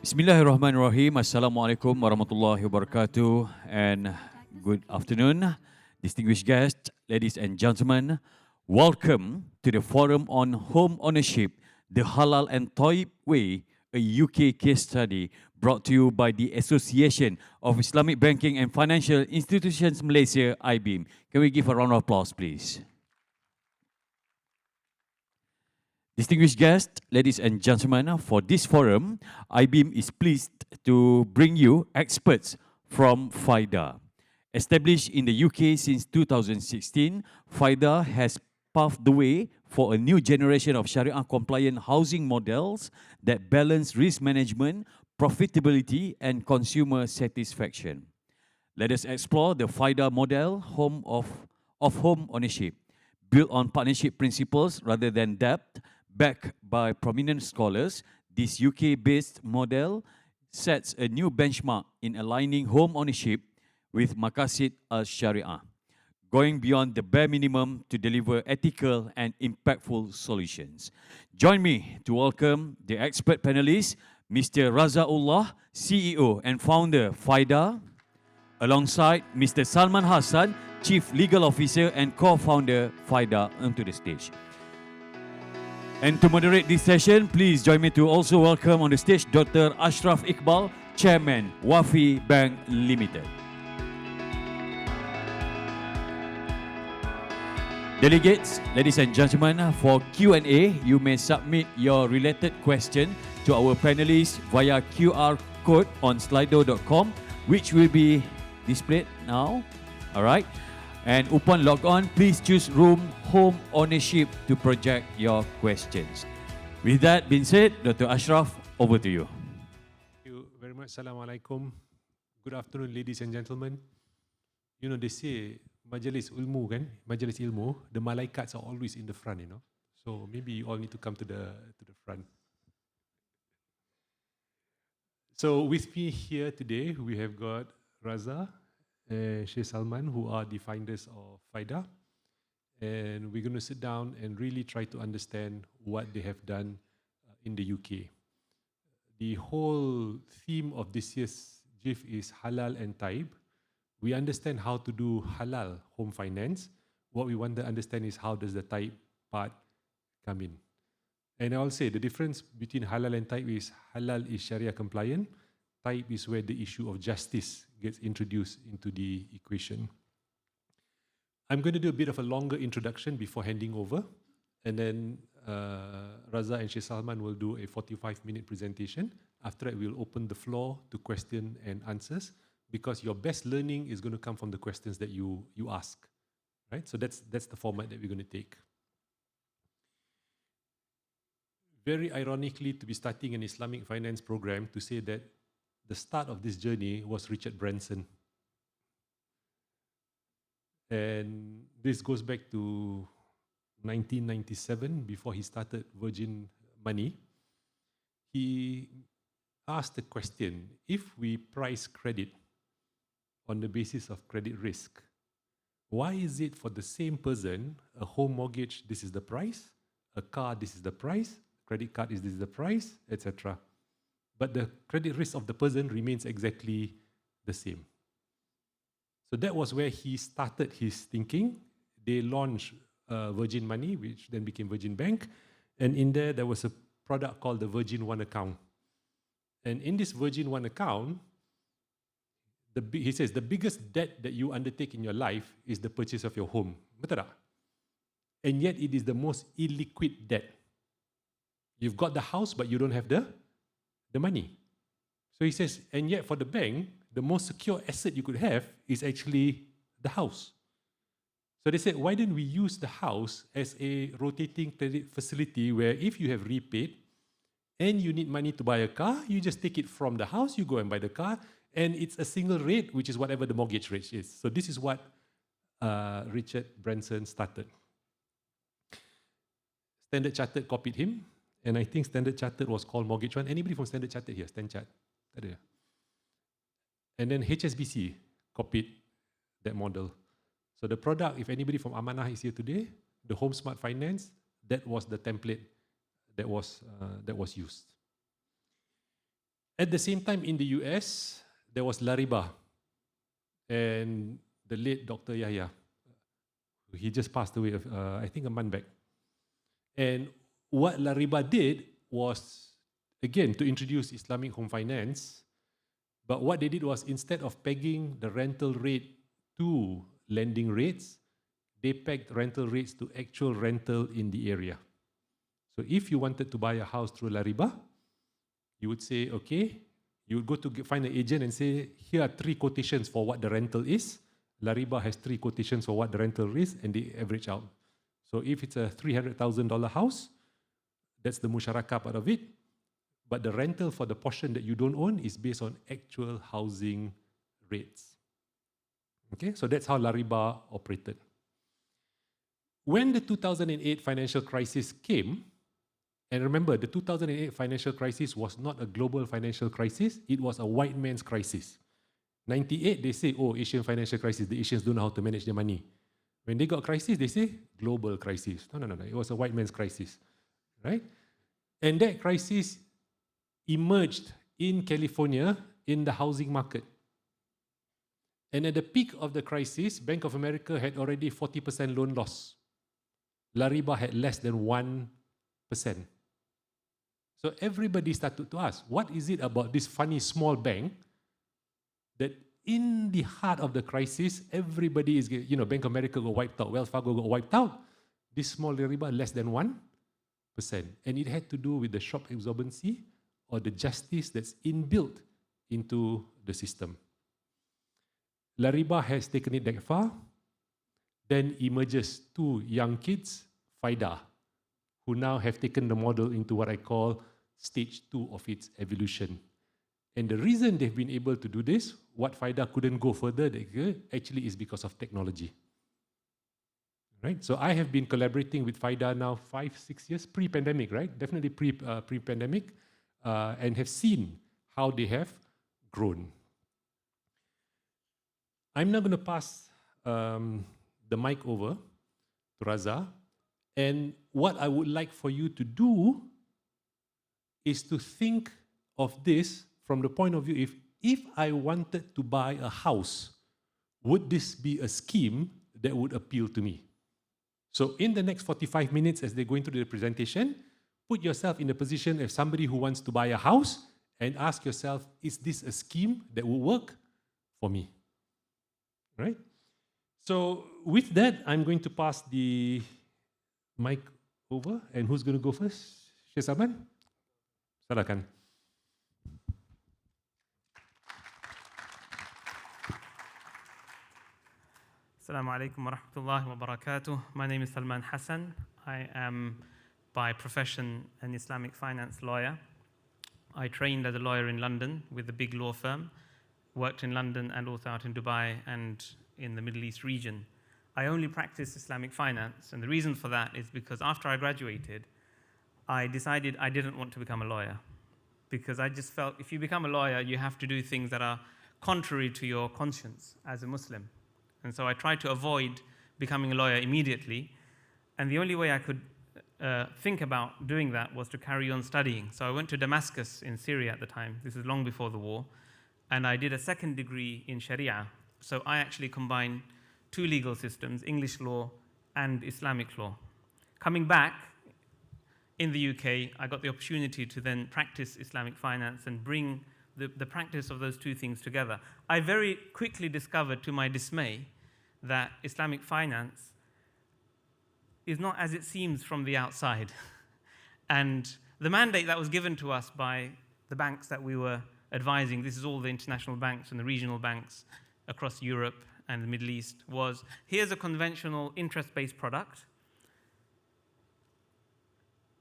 Bismillahirrahmanirrahim. Assalamualaikum warahmatullahi wabarakatuh and good afternoon, distinguished guests, ladies and gentlemen. Welcome to the Forum on Home Ownership, the Halal and Toyib Way, a UK case study brought to you by the Association of Islamic Banking and Financial Institutions Malaysia, AIBIM. Can we give a round of applause, please? Distinguished guests, ladies and gentlemen, for this forum, AIBIM is pleased to bring you experts from Pfida. Established in the UK since 2016, Pfida has paved the way for a new generation of Shariah-compliant housing models that balance risk management, profitability, and consumer satisfaction. Let us explore the Pfida model of home ownership, built on partnership principles rather than debt. Backed by prominent scholars, this UK-based model sets a new benchmark in aligning home ownership with Maqasid al-Sharia, going beyond the bare minimum to deliver ethical and impactful solutions. Join me to welcome the expert panelists, Mr. Raza Ullah, CEO and founder Pfida, alongside Mr. Salman Hassan, Chief Legal Officer and co-founder Pfida, onto the stage. And to moderate this session, please join me to also welcome on the stage Dr. Ashraf Iqbal, Chairman, Waafi Bank Ltd. Delegates, ladies and gentlemen, for Q&A, you may submit your related question to our panelists via QR code on slido.com, which will be displayed now. All right. And upon log on, please choose room home ownership to project your questions. With that being said, Dr. Ashraf, over to you. Thank you very much. Assalamualaikum. Good afternoon, ladies and gentlemen. You know, they say, Majalis Ulmu kan? Majalis Ilmu, the malaikats are always in the front, you know. So maybe you all need to come to the front. So with me here today, we have got Raza, Sheikh Salman, who are the founders of Pfida, and we're going to sit down and really try to understand what they have done in the UK. The whole theme of this year's GIFF is halal and taib. We understand how to do halal home finance. What we want to understand is how does the taib part come in. And I'll say the difference between halal and taib is halal is Sharia compliant. Taib is where the issue of justice gets introduced into the equation. I'm going to do a bit of a longer introduction before handing over, and then Raza and Sheikh Salman will do a 45-minute presentation. After that, we'll open the floor to question and answers, because your best learning is going to come from the questions that you ask, right? So that's the format that we're going to take. Very ironically, to be starting an Islamic finance program to say that the start of this journey was Richard Branson. And this goes back to 1997, before he started Virgin Money. He asked the question, if we price credit on the basis of credit risk, why is it for the same person, a home mortgage, this is the price, a car, this is the price, credit card, this is the price, etc. But the credit risk of the person remains exactly the same. So that was where he started his thinking. They launched Virgin Money, which then became Virgin Bank. And in there was a product called the Virgin One Account. And in this Virgin One Account, he says, the biggest debt that you undertake in your life is the purchase of your home. Betul tak? And yet it is the most illiquid debt. You've got the house, but you don't have the money. So he says, and yet for the bank, the most secure asset you could have is actually the house. So they said, why don't we use the house as a rotating credit facility where if you have repaid and you need money to buy a car, you just take it from the house, you go and buy the car, and it's a single rate, which is whatever the mortgage rate is. So this is what Richard Branson started. Standard Chartered copied him. And I think Standard Chartered was called Mortgage One. Anybody from Standard Chartered here? Standard Chartered. And then HSBC copied that model. So the product, if anybody from Amanah is here today, the Home Smart Finance, that was the template that was used. At the same time, in the US, there was La Riba, and the late Dr. Yahya. He just passed away, I think, a month back. And what La Riba did was, again, to introduce Islamic home finance. But what they did was, instead of pegging the rental rate to lending rates, they pegged rental rates to actual rental in the area. So if you wanted to buy a house through La Riba, you would say, okay, you would go to find an agent and say, here are 3 quotations for what the rental is. La Riba has 3 quotations for what the rental is, and they average out. So if it's a $300,000 house, that's the musyarakah part of it. But the rental for the portion that you don't own is based on actual housing rates. Okay, so that's how La Riba operated. When the 2008 financial crisis came, and remember, the 2008 financial crisis was not a global financial crisis, it was a white man's crisis. 98, they say, oh, Asian financial crisis, the Asians don't know how to manage their money. When they got crisis, they say, global crisis. No, it was a white man's crisis, right? And that crisis emerged in California in the housing market. And at the peak of the crisis, Bank of America had already 40% loan loss. La Riba had less than 1%. So everybody started to ask, what is it about this funny small bank that in the heart of the crisis, everybody is, Bank of America got wiped out, Wells Fargo got wiped out, this small La Riba less than 1%. And it had to do with the shock absorbency or the justice that's inbuilt into the system. La Riba has taken it that far. Then emerges 2 young kids, Pfida, who now have taken the model into what I call stage 2 of its evolution. And the reason they've been able to do this, what Pfida couldn't go further, actually is because of technology. Right? So I have been collaborating with Pfida now 5-6 years, pre-pandemic, right? Definitely pre-pandemic, and have seen how they have grown. I'm now going to pass the mic over to Raza, and what I would like for you to do is to think of this from the point of view, if I wanted to buy a house, would this be a scheme that would appeal to me? So in the next 45 minutes as they go into the presentation, put yourself in the position of somebody who wants to buy a house and ask yourself, is this a scheme that will work for me? Right? So with that, I'm going to pass the mic over. And who's going to go first? Sheikh Salman? Silakan. Assalamu alaikum wa rahmatullahi wa barakatuh. My name is Salman Hassan. I am by profession an Islamic finance lawyer. I trained as a lawyer in London with a big law firm, worked in London and also out in Dubai and in the Middle East region. I only practice Islamic finance, and the reason for that is because after I graduated, I decided I didn't want to become a lawyer, because I just felt if you become a lawyer, you have to do things that are contrary to your conscience as a Muslim. And so I tried to avoid becoming a lawyer immediately, and the only way I could think about doing that was to carry on studying. So I went to Damascus in Syria at the time. This is long before the war. And I did a second degree in Sharia. So I actually combined 2 legal systems, English law and Islamic law. Coming back in the UK, I got the opportunity to then practice Islamic finance and bring the practice of those 2 things together. I very quickly discovered, to my dismay, that Islamic finance is not as it seems from the outside. And the mandate that was given to us by the banks that we were advising, this is all the international banks and the regional banks across Europe and the Middle East, was here's a conventional interest-based product.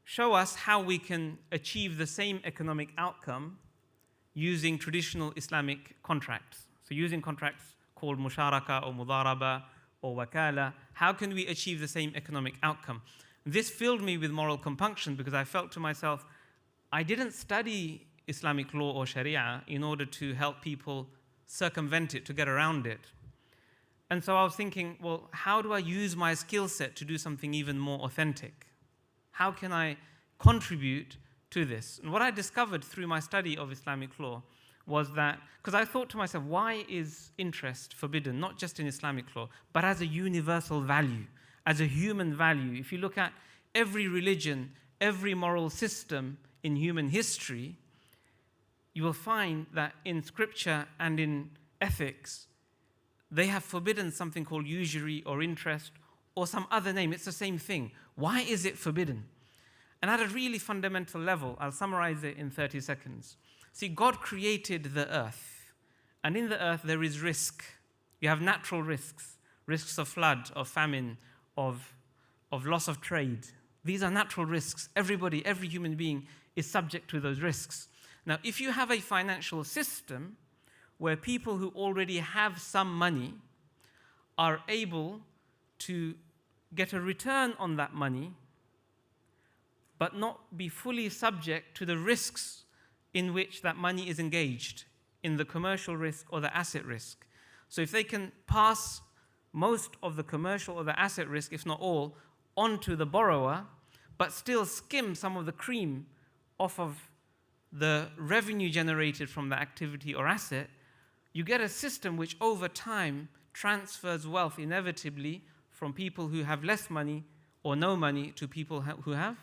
Show us how we can achieve the same economic outcome using traditional Islamic contracts. So using contracts called musharaka or mudaraba or wakala, how can we achieve the same economic outcome? This filled me with moral compunction because I felt to myself, I didn't study Islamic law or Sharia in order to help people circumvent it, to get around it. And so I was thinking, well, how do I use my skill set to do something even more authentic? How can I contribute to this. And what I discovered through my study of Islamic law was that, because I thought to myself, why is interest forbidden, not just in Islamic law, but as a universal value, as a human value? If you look at every religion, every moral system in human history, you will find that in scripture and in ethics, they have forbidden something called usury or interest or some other name. It's the same thing. Why is it forbidden? And at a really fundamental level, I'll summarize it in 30 seconds. See, God created the earth, and in the earth there is risk. You have natural risks, risks of flood, of famine, of loss of trade. These are natural risks. Everybody, every human being is subject to those risks. Now, if you have a financial system where people who already have some money are able to get a return on that money, but not be fully subject to the risks in which that money is engaged, in the commercial risk or the asset risk. So if they can pass most of the commercial or the asset risk, if not all, onto the borrower, but still skim some of the cream off of the revenue generated from the activity or asset, you get a system which over time transfers wealth inevitably from people who have less money or no money to people who have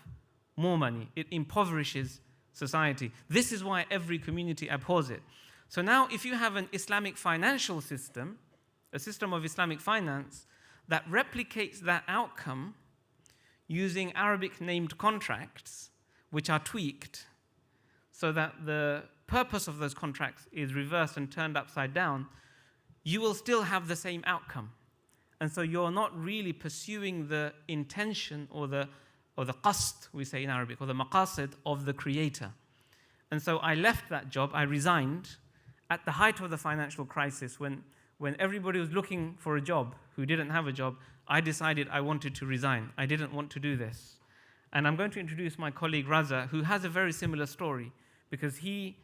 more money. It impoverishes society. This is why every community abhors it. So now if you have an Islamic financial system, a system of Islamic finance that replicates that outcome using Arabic named contracts, which are tweaked so that the purpose of those contracts is reversed and turned upside down, you will still have the same outcome. And so you're not really pursuing the intention or the qasd, we say in Arabic, or the maqasid of the creator. And so I left that job, I resigned at the height of the financial crisis when everybody was looking for a job who didn't have a job. I decided I wanted to resign. I didn't want to do this. And I'm going to introduce my colleague Raza, who has a very similar story because he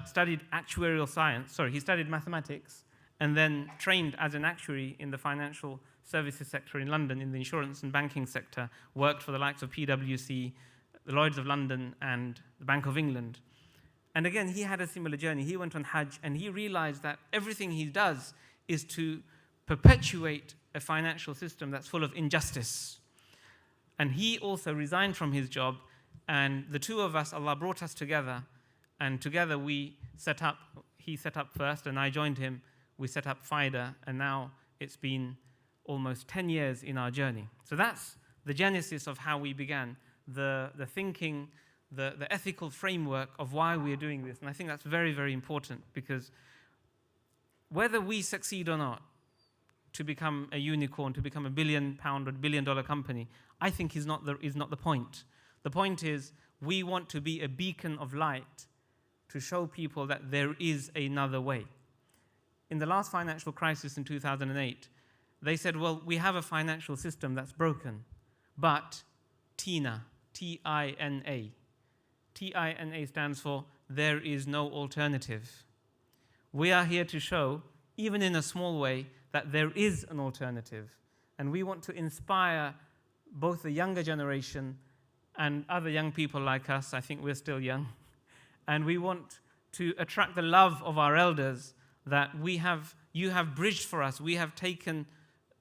studied actuarial science, he studied mathematics and then trained as an actuary in the financial services sector in London, in the insurance and banking sector, worked for the likes of PwC, the Lloyds of London, and the Bank of England. And again, he had a similar journey. He went on Hajj, and he realized that everything he does is to perpetuate a financial system that's full of injustice. And he also resigned from his job, and the two of us, Allah brought us together, and together he set up first, and I joined him. We set up Pfida, and now it's been almost 10 years in our journey. So that's the genesis of how we began, the thinking, the ethical framework of why we are doing this. And I think that's very, very important, because whether we succeed or not to become a unicorn, to become £1 billion or $1 billion company, I think is not the point. The point is we want to be a beacon of light to show people that there is another way. In the last financial crisis in 2008, they said, well, we have a financial system that's broken, but TINA, T-I-N-A. T-I-N-A stands for there is no alternative. We are here to show, even in a small way, that there is an alternative. And we want to inspire both the younger generation and other young people like us. I think we're still young. And we want to attract the love of our elders that you have bridged for us. We have taken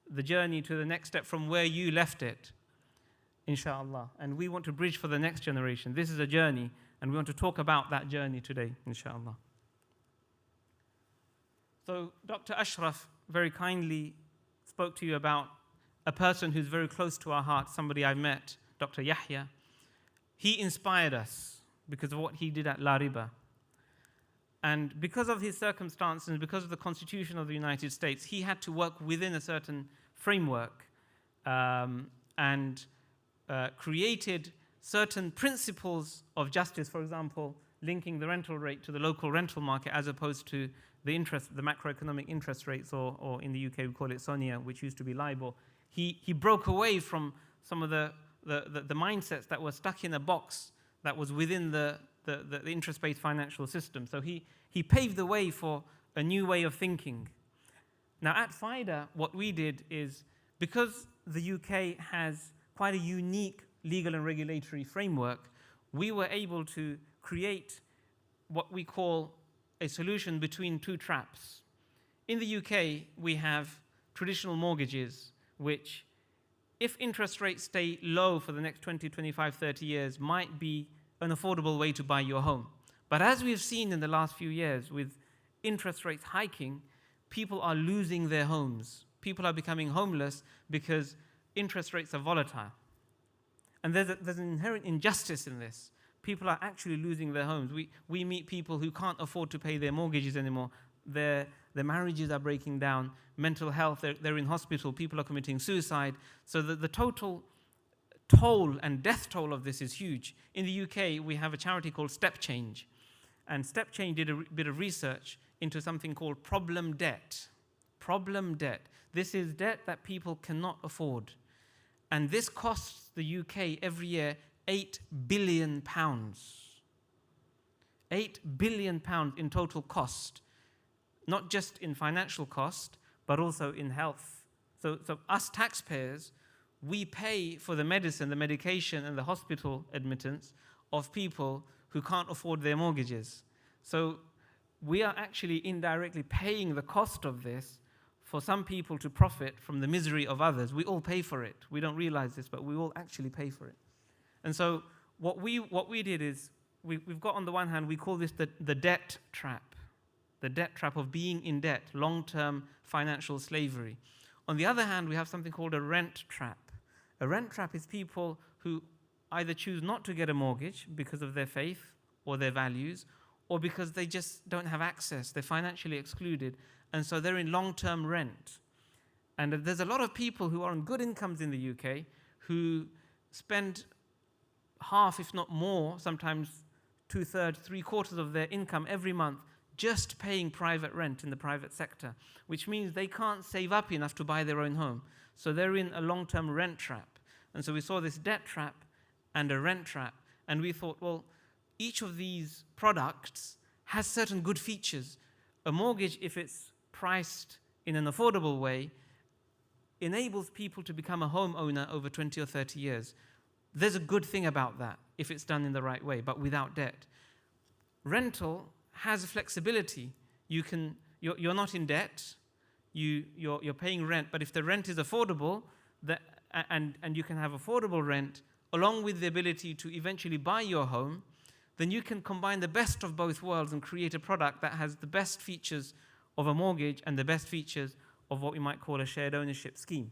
the journey to the next step from where you left it, inshallah. And we want to bridge for the next generation. This is a journey, and we want to talk about that journey today, inshallah. So Dr. Ashraf very kindly spoke to you about a person who's very close to our heart, somebody I've met, Dr. Yahya. He inspired us because of what he did at La Riba. And because of his circumstances, and because of the Constitution of the United States, he had to work within a certain framework and created certain principles of justice, for example, linking the rental rate to the local rental market as opposed to the macroeconomic interest rates, or in the UK we call it SONIA, which used to be LIBOR. He broke away from some of the mindsets that were stuck in a box that was within the interest-based financial system. So he paved the way for a new way of thinking. Now at Pfida, what we did is, because the UK has quite a unique legal and regulatory framework, we were able to create what we call a solution between two traps. In the UK, we have traditional mortgages, which, if interest rates stay low for the next 20, 25, 30 years, might be an affordable way to buy your home. But as we've seen in the last few years, with interest rates hiking, people are losing their homes. People are becoming homeless because interest rates are volatile. And there's an inherent injustice in this. People are actually losing their homes. We meet people who can't afford to pay their mortgages anymore. Their marriages are breaking down. Mental health, they're in hospital. People are committing suicide. So the total toll and death toll of this is huge. In the UK, we have a charity called Step Change. And Step Change did a bit of research into something called problem debt. Problem debt. This is debt that people cannot afford. And this costs the UK every year £8 billion. £8 billion in total cost, not just in financial cost, but also in health. So us taxpayers, we pay for the medicine, the medication, and the hospital admittance of people who can't afford their mortgages. So we are actually indirectly paying the cost of this for some people to profit from the misery of others. We all pay for it. We don't realize this, but we all actually pay for it. And so what we did is, we've got, on the one hand, we call this the debt trap. The debt trap of being in debt, long-term financial slavery. On the other hand, we have something called a rent trap. A rent trap is people who either choose not to get a mortgage because of their faith or their values, or because they just don't have access. They're financially excluded, and so they're in long-term rent. And there's a lot of people who are on good incomes in the UK who spend half, if not more, sometimes 2/3, 3/4 of their income every month just paying private rent in the private sector, which means they can't save up enough to buy their own home. So they're in a long-term rent trap. And so we saw this debt trap and a rent trap, and we thought, well, each of these products has certain good features. A mortgage, if it's priced in an affordable way, enables people to become a homeowner over 20 or 30 years. There's a good thing about that if it's done in the right way, but without debt. Rental has flexibility. You're not in debt, you're paying rent, but if the rent is affordable, and you can have affordable rent, along with the ability to eventually buy your home, then you can combine the best of both worlds and create a product that has the best features of a mortgage and the best features of what we might call a shared ownership scheme.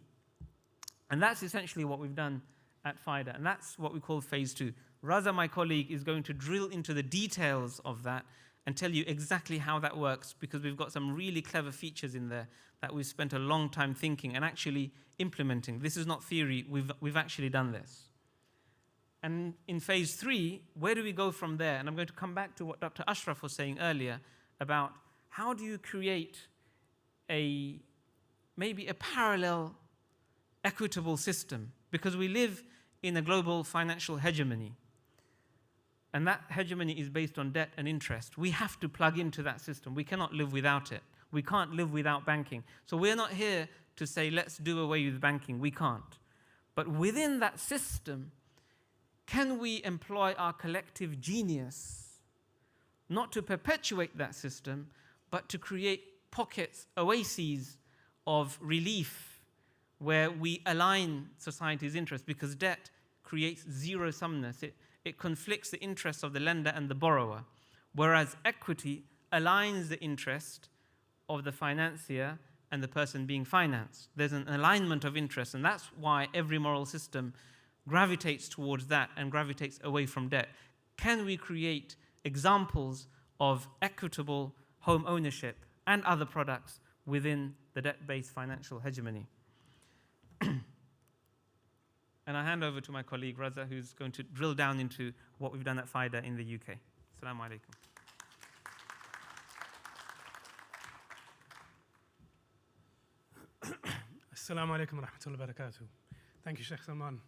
And that's essentially what we've done at Pfida, and that's what we call phase 2. Raza, my colleague, is going to drill into the details of that and tell you exactly how that works, because we've got some really clever features in there that we've spent a long time thinking and actually implementing. This is not theory, we've actually done this. And in phase 3, where do we go from there? And I'm going to come back to what Dr. Ashraf was saying earlier about how do you create maybe a parallel equitable system, because we live in a global financial hegemony. And that hegemony is based on debt and interest. We have to plug into that system. We cannot live without it. We can't live without banking. So we're not here to say, let's do away with banking. We can't. But within that system, can we employ our collective genius, not to perpetuate that system, but to create pockets, oases of relief where we align society's interests, because debt creates zero-sumness. It conflicts the interests of the lender and the borrower, whereas equity aligns the interest of the financier and the person being financed. There's an alignment of interests, and that's why every moral system gravitates towards that and gravitates away from debt. Can we create examples of equitable home ownership and other products within the debt-based financial hegemony? And I hand over to my colleague Raza, who's going to drill down into what we've done at Pfida in the UK. Assalamu alaikum. Assalamu alaikum wa rahmatullahi wa barakatuh. Thank you, Sheikh Salman.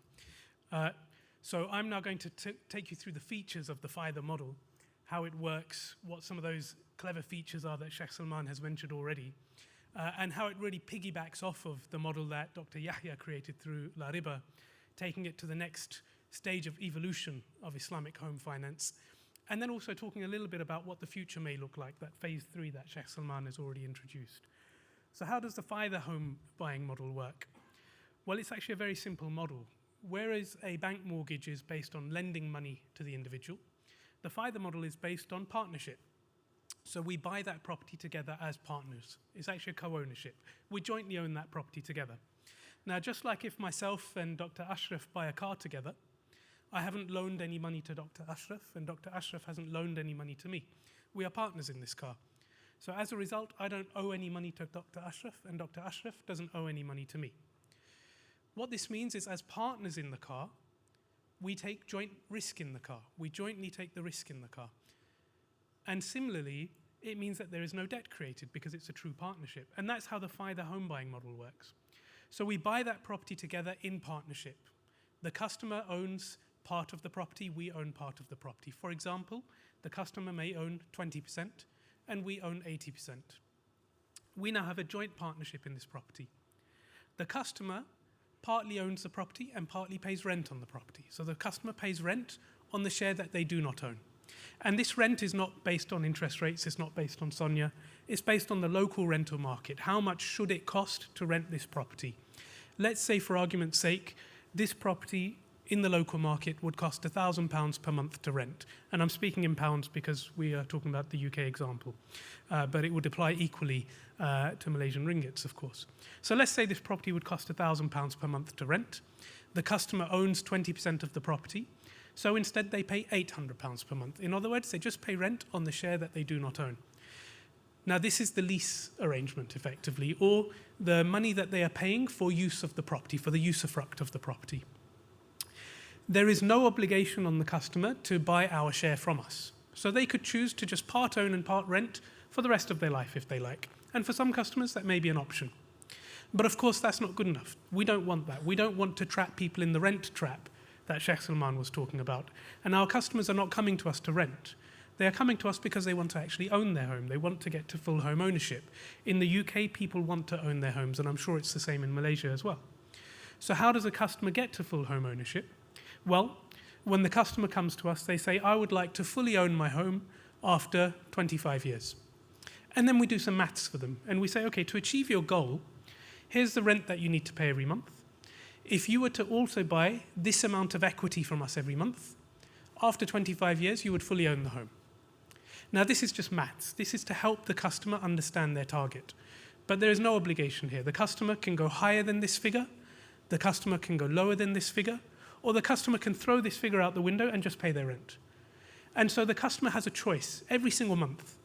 So I'm now going to take you through the features of the Pfida model, how it works, what some of those clever features are that Sheikh Salman has mentioned already, and how it really piggybacks off of the model that Dr. Yahya created through La Riba, taking it to the next stage of evolution of Islamic home finance, and then also talking a little bit about what the future may look like, that phase 3 that Sheikh Salman has already introduced. So how does the Pfida home buying model work? Well, it's actually a very simple model. Whereas a bank mortgage is based on lending money to the individual, the Pfida model is based on partnership. So we buy that property together as partners. It's actually a co-ownership. We jointly own that property together. Now, just like if myself and Dr. Ashraf buy a car together, I haven't loaned any money to Dr. Ashraf, and Dr. Ashraf hasn't loaned any money to me. We are partners in this car. So as a result, I don't owe any money to Dr. Ashraf, and Dr. Ashraf doesn't owe any money to me. What this means is, as partners in the car, we take joint risk in the car. We jointly take the risk in the car. And similarly, it means that there is no debt created because it's a true partnership. And that's how the Pfida home buying model works. So we buy that property together in partnership. The customer owns part of the property, we own part of the property. For example, the customer may own 20% and we own 80%. We now have a joint partnership in this property. The customer partly owns the property and partly pays rent on the property. So the customer pays rent on the share that they do not own. And this rent is not based on interest rates, it's not based on SONIA, it's based on the local rental market. How much should it cost to rent this property? Let's say, for argument's sake, this property in the local market would cost £1,000 per month to rent. And I'm speaking in pounds because we are talking about the UK example. But it would apply equally to Malaysian ringgits, of course. So let's say this property would cost £1,000 per month to rent. The customer owns 20% of the property. So instead they pay £800 per month. In other words, they just pay rent on the share that they do not own. Now this is the lease arrangement effectively, or the money that they are paying for use of the property, for the usufruct of the property. There is no obligation on the customer to buy our share from us. So they could choose to just part own and part rent for the rest of their life if they like. And for some customers, that may be an option. But of course, that's not good enough. We don't want that. We don't want to trap people in the rent trap that Sheikh Salman was talking about. And our customers are not coming to us to rent. They are coming to us because they want to actually own their home. They want to get to full home ownership. In the UK, people want to own their homes, and I'm sure it's the same in Malaysia as well. So how does a customer get to full home ownership? Well, when the customer comes to us, they say, I would like to fully own my home after 25 years. And then we do some maths for them. And we say, okay, to achieve your goal, here's the rent that you need to pay every month. If you were to also buy this amount of equity from us every month, after 25 years, you would fully own the home. Now, this is just maths. This is to help the customer understand their target. But there is no obligation here. The customer can go higher than this figure. The customer can go lower than this figure. Or the customer can throw this figure out the window and just pay their rent. And so the customer has a choice every single month.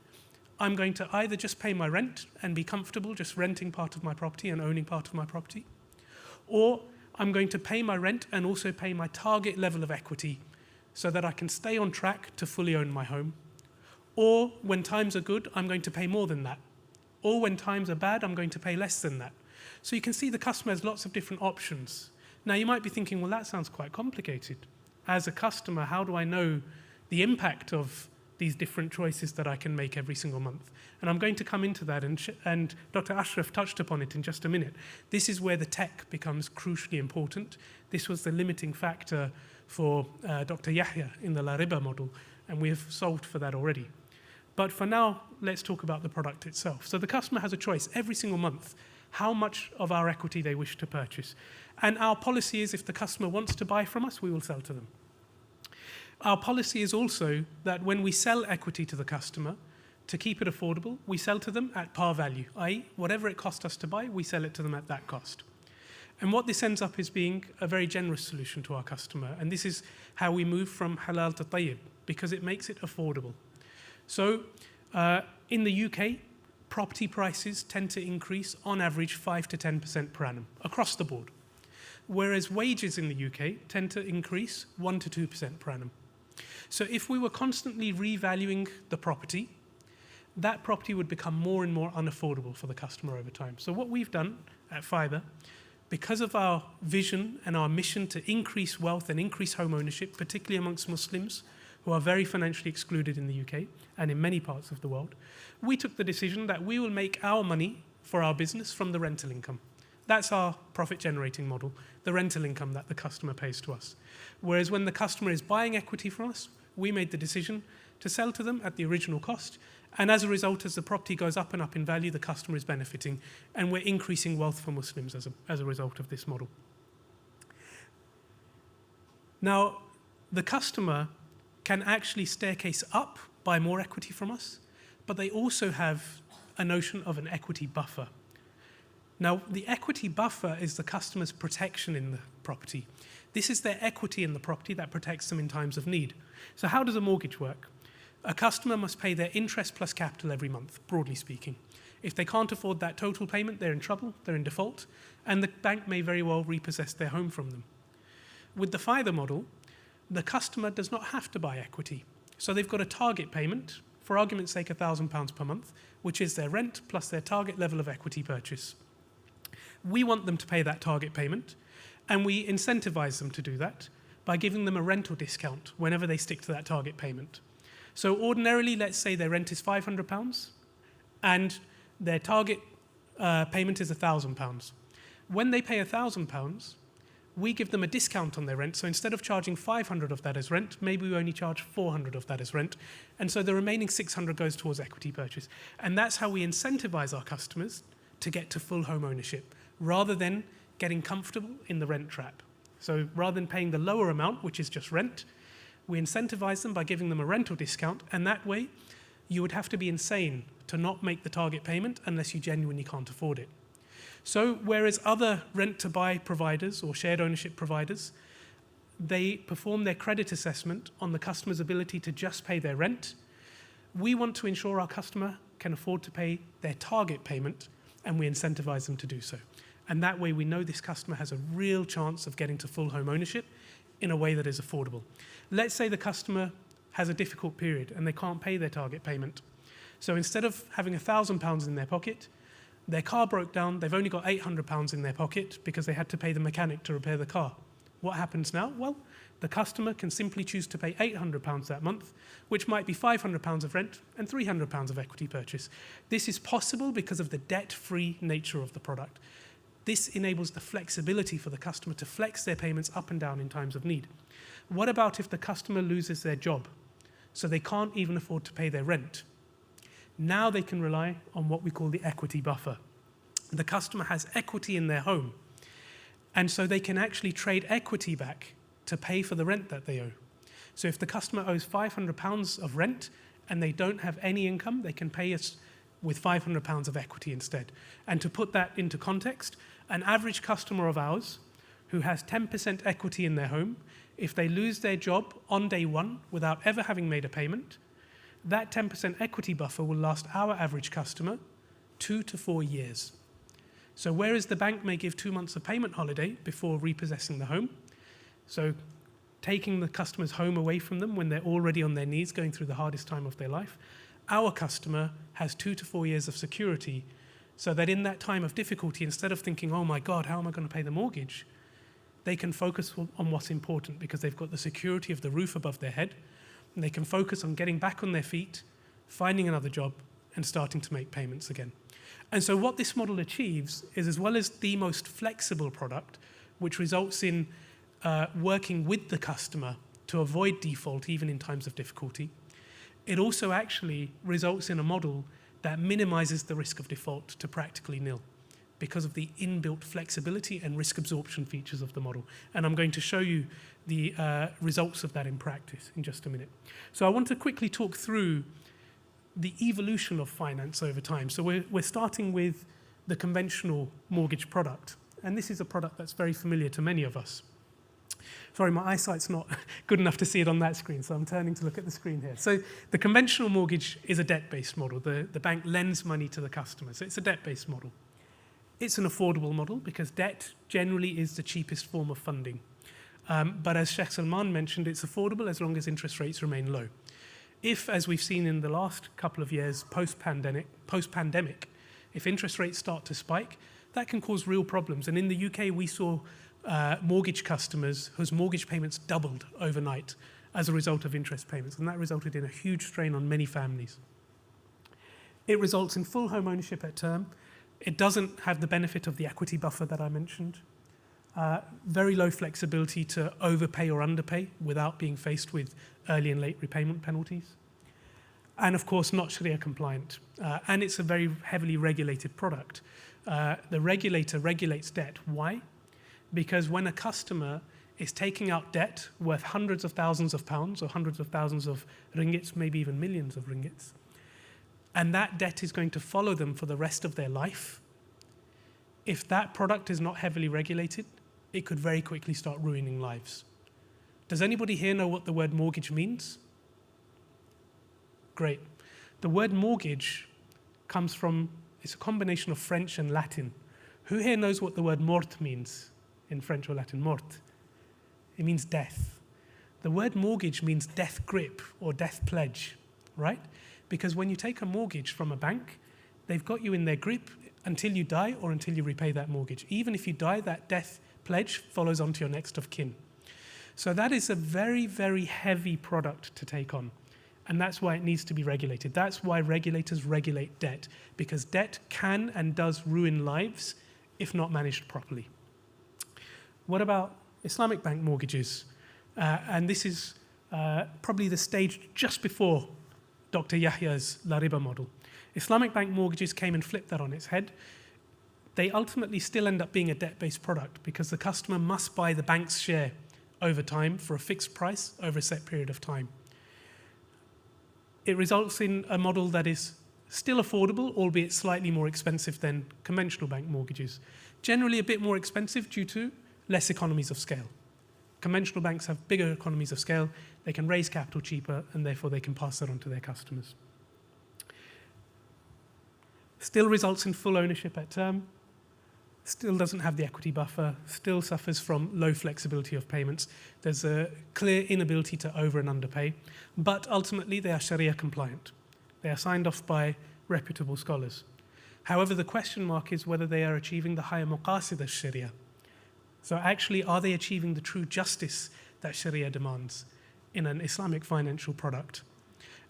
I'm going to either just pay my rent and be comfortable just renting part of my property and owning part of my property, or I'm going to pay my rent and also pay my target level of equity so that I can stay on track to fully own my home. Or when times are good, I'm going to pay more than that. Or when times are bad, I'm going to pay less than that. So you can see the customer has lots of different options. Now, you might be thinking, well, that sounds quite complicated. As a customer, how do I know the impact of these different choices that I can make every single month? And I'm going to come into that, and Dr. Ashraf touched upon it in just a minute. This is where the tech becomes crucially important. This was the limiting factor for Dr. Yahya in the La Riba model, and we have solved for that already. But for now, let's talk about the product itself. So the customer has a choice every single month how much of our equity they wish to purchase. And our policy is if the customer wants to buy from us, we will sell to them. Our policy is also that when we sell equity to the customer, to keep it affordable, we sell to them at par value, i.e. whatever it cost us to buy, we sell it to them at that cost. And what this ends up is being a very generous solution to our customer. And this is how we move from halal to tayyib, because it makes it affordable. So in the UK, property prices tend to increase on average 5 to 10% per annum across the board, whereas wages in the UK tend to increase 1 to 2% per annum. So if we were constantly revaluing the property, that property would become more and more unaffordable for the customer over time. So what we've done at Pfida, because of our vision and our mission to increase wealth and increase home ownership, particularly amongst Muslims who are very financially excluded in the UK and in many parts of the world, we took the decision that we will make our money for our business from the rental income. That's our profit-generating model, the rental income that the customer pays to us. Whereas when the customer is buying equity from us, we made the decision to sell to them at the original cost. And as a result, as the property goes up and up in value, the customer is benefiting. And we're increasing wealth for Muslims as a result of this model. Now, the customer can actually staircase up, buy more equity from us, but they also have a notion of an equity buffer. Now, the equity buffer is the customer's protection in the property. This is their equity in the property that protects them in times of need. So how does a mortgage work? A customer must pay their interest plus capital every month, broadly speaking. If they can't afford that total payment, they're in trouble, they're in default, and the bank may very well repossess their home from them. With the Pfida model, the customer does not have to buy equity. So they've got a target payment, for argument's sake, £1,000 per month, which is their rent plus their target level of equity purchase. We want them to pay that target payment, and we incentivize them to do that by giving them a rental discount whenever they stick to that target payment. So ordinarily, let's say their rent is £500 and their target payment is £1,000. When they pay £1,000, we give them a discount on their rent. So instead of charging 500 of that as rent, maybe we only charge 400 of that as rent. And so the remaining 600 goes towards equity purchase. And that's how we incentivize our customers to get to full home ownership, rather than getting comfortable in the rent trap. So rather than paying the lower amount, which is just rent, we incentivize them by giving them a rental discount, and that way you would have to be insane to not make the target payment unless you genuinely can't afford it. So whereas other rent-to-buy providers or shared ownership providers, they perform their credit assessment on the customer's ability to just pay their rent, we want to ensure our customer can afford to pay their target payment, and we incentivize them to do so. And that way we know this customer has a real chance of getting to full home ownership in a way that is affordable. Let's say the customer has a difficult period and they can't pay their target payment. So instead of having £1,000 in their pocket, their car broke down, they've only got £800 in their pocket because they had to pay the mechanic to repair the car. What happens now? Well, the customer can simply choose to pay £800 that month, which might be £500 of rent and £300 of equity purchase. This is possible because of the debt-free nature of the product. This enables the flexibility for the customer to flex their payments up and down in times of need. What about if the customer loses their job, so they can't even afford to pay their rent? Now they can rely on what we call the equity buffer. The customer has equity in their home, and so they can actually trade equity back to pay for the rent that they owe. So if the customer owes £500 of rent and they don't have any income, they can pay us with £500 of equity instead. And to put that into context, an average customer of ours who has 10% equity in their home, if they lose their job on day one without ever having made a payment, that 10% equity buffer will last our average customer 2 to 4 years. So whereas the bank may give 2 months of payment holiday before repossessing the home, so taking the customer's home away from them when they're already on their knees going through the hardest time of their life, our customer has 2 to 4 years of security, so that in that time of difficulty, instead of thinking, oh my God, how am I going to pay the mortgage? They can focus on what's important because they've got the security of the roof above their head, and they can focus on getting back on their feet, finding another job, and starting to make payments again. And so what this model achieves is, as well as the most flexible product, which results in working with the customer to avoid default even in times of difficulty, it also actually results in a model that minimizes the risk of default to practically nil because of the inbuilt flexibility and risk absorption features of the model. And I'm going to show you the results of that in practice in just a minute. So I want to quickly talk through the evolution of finance over time. So we're starting with the conventional mortgage product. And this is a product that's very familiar to many of us. Sorry, my eyesight's not good enough to see it on that screen, so I'm turning to look at the screen here. So the conventional mortgage is a debt-based model. The bank lends money to the customer, so it's a debt-based model. It's an affordable model because debt generally is the cheapest form of funding. But as Sheikh Salman mentioned, it's affordable as long as interest rates remain low. If, as we've seen in the last couple of years, post-pandemic, if interest rates start to spike, that can cause real problems. And in the UK, we saw mortgage customers whose mortgage payments doubled overnight as a result of interest payments, and that resulted in a huge strain on many families. It results in full home ownership at term, It doesn't have the benefit of the equity buffer that I mentioned. Very low flexibility to overpay or underpay without being faced with early and late repayment penalties. And of course, not Sharia compliant. And it's a very heavily regulated product. The regulator regulates debt. Why? Because when a customer is taking out debt worth hundreds of thousands of pounds or hundreds of thousands of ringgits, maybe even millions of ringgits, and that debt is going to follow them for the rest of their life, if that product is not heavily regulated, it could very quickly start ruining lives. Does anybody here know what the word mortgage means? Great. The word mortgage comes from, it's a combination of French and Latin. Who here knows what the word mort means in French or Latin? Mort. It means death. The word mortgage means death grip or death pledge, right? Because when you take a mortgage from a bank, they've got you in their grip until you die or until you repay that mortgage. Even if you die, that death pledge follows on to your next of kin. So that is a very, very heavy product to take on. And that's why it needs to be regulated. That's why regulators regulate debt, because debt can and does ruin lives if not managed properly. What about Islamic bank mortgages? And this is probably the stage just before Dr. Yahya's La Riba model. Islamic bank mortgages came and flipped that on its head. They ultimately still end up being a debt-based product because the customer must buy the bank's share over time for a fixed price over a set period of time. It results in a model that is still affordable, albeit slightly more expensive than conventional bank mortgages. Generally a bit more expensive due to less economies of scale. Conventional banks have bigger economies of scale, they can raise capital cheaper, and therefore they can pass that on to their customers. Still results in full ownership at term, still doesn't have the equity buffer, still suffers from low flexibility of payments. There's a clear inability to over and underpay, but ultimately they are Sharia compliant. They are signed off by reputable scholars. However, the question mark is whether they are achieving the higher maqasid of Sharia. So actually, are they achieving the true justice that Sharia demands in an Islamic financial product?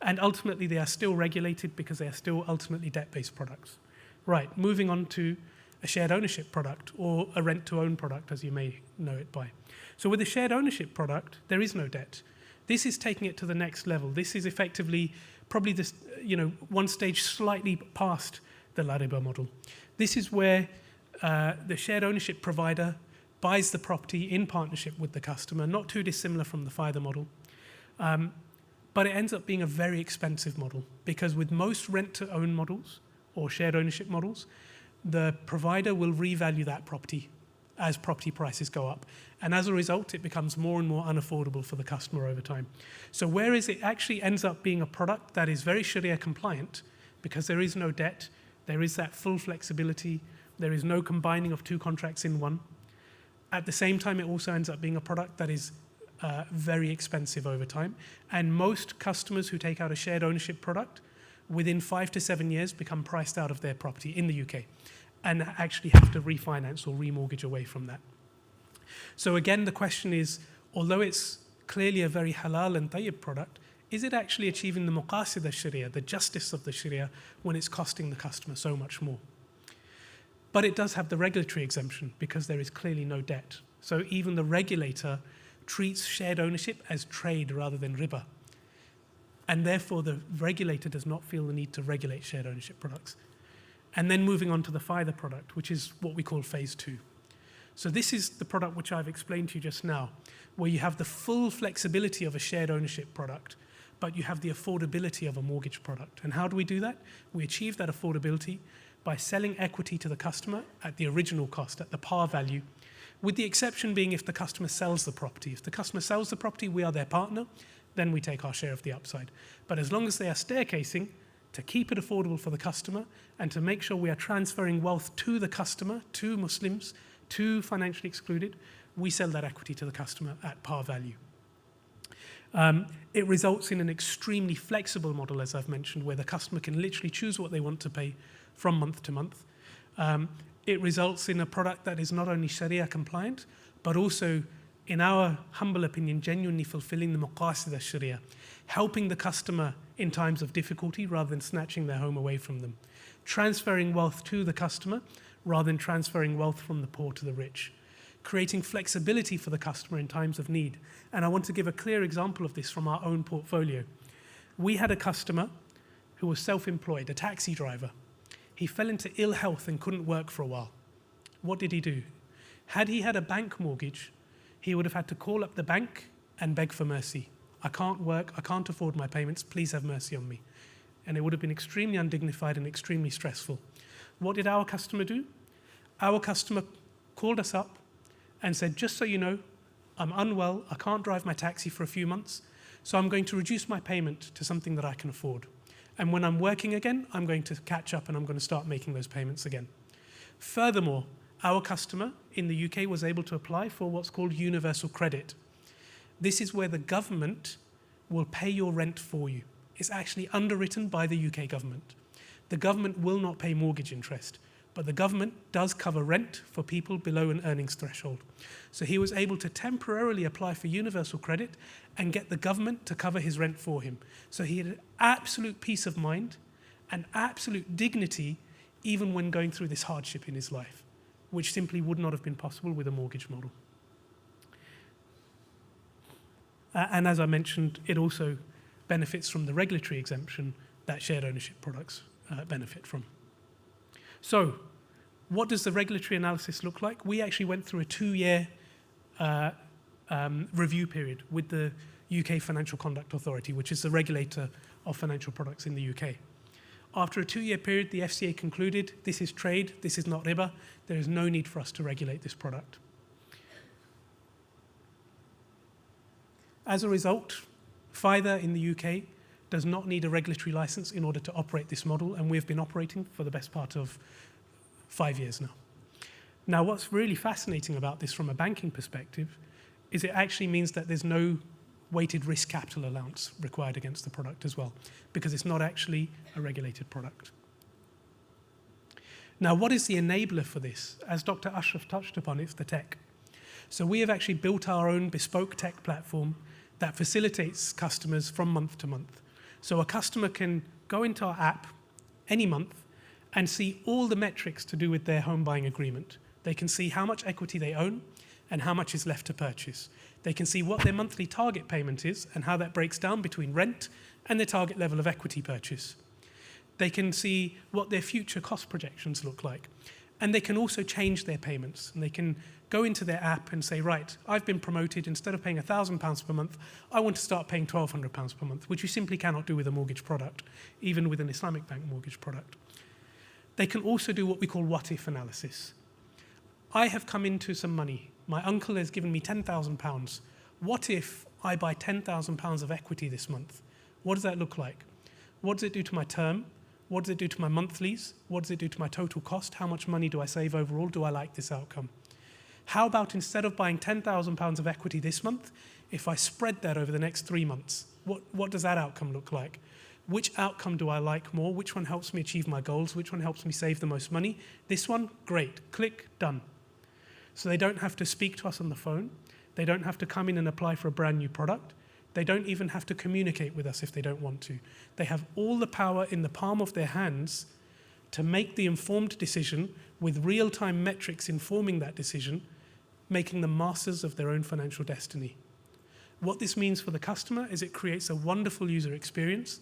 And ultimately, they are still regulated because they are still ultimately debt-based products. Right, moving on to a shared ownership product or a rent-to-own product, as you may know it by. So with a shared ownership product, there is no debt. This is taking it to the next level. This is effectively probably this, one stage slightly past the La Riba model. This is where the shared ownership provider buys the property in partnership with the customer, not too dissimilar from the Pfida model. But it ends up being a very expensive model because with most rent-to-own models or shared ownership models, the provider will revalue that property as property prices go up. And as a result, it becomes more and more unaffordable for the customer over time. So whereas it actually ends up being a product that is very Sharia compliant because there is no debt, there is that full flexibility, there is no combining of two contracts in one. At the same time, it also ends up being a product that is very expensive over time. And most customers who take out a shared ownership product within 5 to 7 years become priced out of their property in the UK and actually have to refinance or remortgage away from that. So again, the question is, although it's clearly a very halal and tayyib product, is it actually achieving the maqasid al-Sharia, the justice of the Sharia, when it's costing the customer so much more? But it does have the regulatory exemption because there is clearly no debt. So even the regulator treats shared ownership as trade rather than riba. And therefore, the regulator does not feel the need to regulate shared ownership products. And then moving on to the Pfida product, which is what we call phase 2. So this is the product which I've explained to you just now, where you have the full flexibility of a shared ownership product, but you have the affordability of a mortgage product. And how do we do that? We achieve that affordability by selling equity to the customer at the original cost, at the par value, with the exception being if the customer sells the property. If the customer sells the property, we are their partner, then we take our share of the upside. But as long as they are staircasing, to keep it affordable for the customer and to make sure we are transferring wealth to the customer, to Muslims, to financially excluded, we sell that equity to the customer at par value. It results in an extremely flexible model, as I've mentioned, where the customer can literally choose what they want to pay from month to month. It results in a product that is not only Sharia compliant, but also, in our humble opinion, genuinely fulfilling the maqasid al-Sharia, helping the customer in times of difficulty rather than snatching their home away from them. Transferring wealth to the customer rather than transferring wealth from the poor to the rich. Creating flexibility for the customer in times of need. And I want to give a clear example of this from our own portfolio. We had a customer who was self-employed, a taxi driver. He fell into ill health and couldn't work for a while. What did he do? Had he had a bank mortgage, he would have had to call up the bank and beg for mercy. I can't work, I can't afford my payments, please have mercy on me. And it would have been extremely undignified and extremely stressful. What did our customer do? Our customer called us up and said, just so you know, I'm unwell, I can't drive my taxi for a few months, so I'm going to reduce my payment to something that I can afford. And when I'm working again, I'm going to catch up and I'm going to start making those payments again. Furthermore, our customer in the UK was able to apply for what's called universal credit. This is where the government will pay your rent for you. It's actually underwritten by the UK government. The government will not pay mortgage interest, but the government does cover rent for people below an earnings threshold. So he was able to temporarily apply for universal credit and get the government to cover his rent for him. So he had absolute peace of mind and absolute dignity even when going through this hardship in his life, which simply would not have been possible with a mortgage model. And as I mentioned, it also benefits from the regulatory exemption that shared ownership products benefit from. So, what does the regulatory analysis look like? We actually went through a 2-year review period with the UK Financial Conduct Authority, which is the regulator of financial products in the UK. After a 2-year period, the FCA concluded, this is trade, this is not riba, there is no need for us to regulate this product. As a result, Pfida in the UK does not need a regulatory license in order to operate this model, and we've been operating for the best part of 5 years now. Now, what's really fascinating about this from a banking perspective is it actually means that there's no weighted risk capital allowance required against the product as well, because it's not actually a regulated product. Now, what is the enabler for this? As Dr. Ashraf touched upon, it's the tech. So we have actually built our own bespoke tech platform that facilitates customers from month to month. So a customer can go into our app any month and see all the metrics to do with their home buying agreement. They can see how much equity they own and how much is left to purchase. They can see what their monthly target payment is and how that breaks down between rent and their target level of equity purchase. They can see what their future cost projections look like. And they can also change their payments. And they can go into their app and say, right, I've been promoted, instead of paying £1,000 per month, I want to start paying £1,200 per month, which you simply cannot do with a mortgage product, even with an Islamic bank mortgage product. They can also do what we call what-if analysis. I have come into some money. My uncle has given me £10,000. What if I buy £10,000 of equity this month? What does that look like? What does it do to my term? What does it do to my monthlies? What does it do to my total cost? How much money do I save overall? Do I like this outcome? How about instead of buying £10,000 of equity this month, if I spread that over the next 3 months? What does that outcome look like? Which outcome do I like more? Which one helps me achieve my goals? Which one helps me save the most money? This one, great. Click, done. So they don't have to speak to us on the phone. They don't have to come in and apply for a brand new product. They don't even have to communicate with us if they don't want to. They have all the power in the palm of their hands to make the informed decision with real-time metrics informing that decision, making them masters of their own financial destiny. What this means for the customer is it creates a wonderful user experience.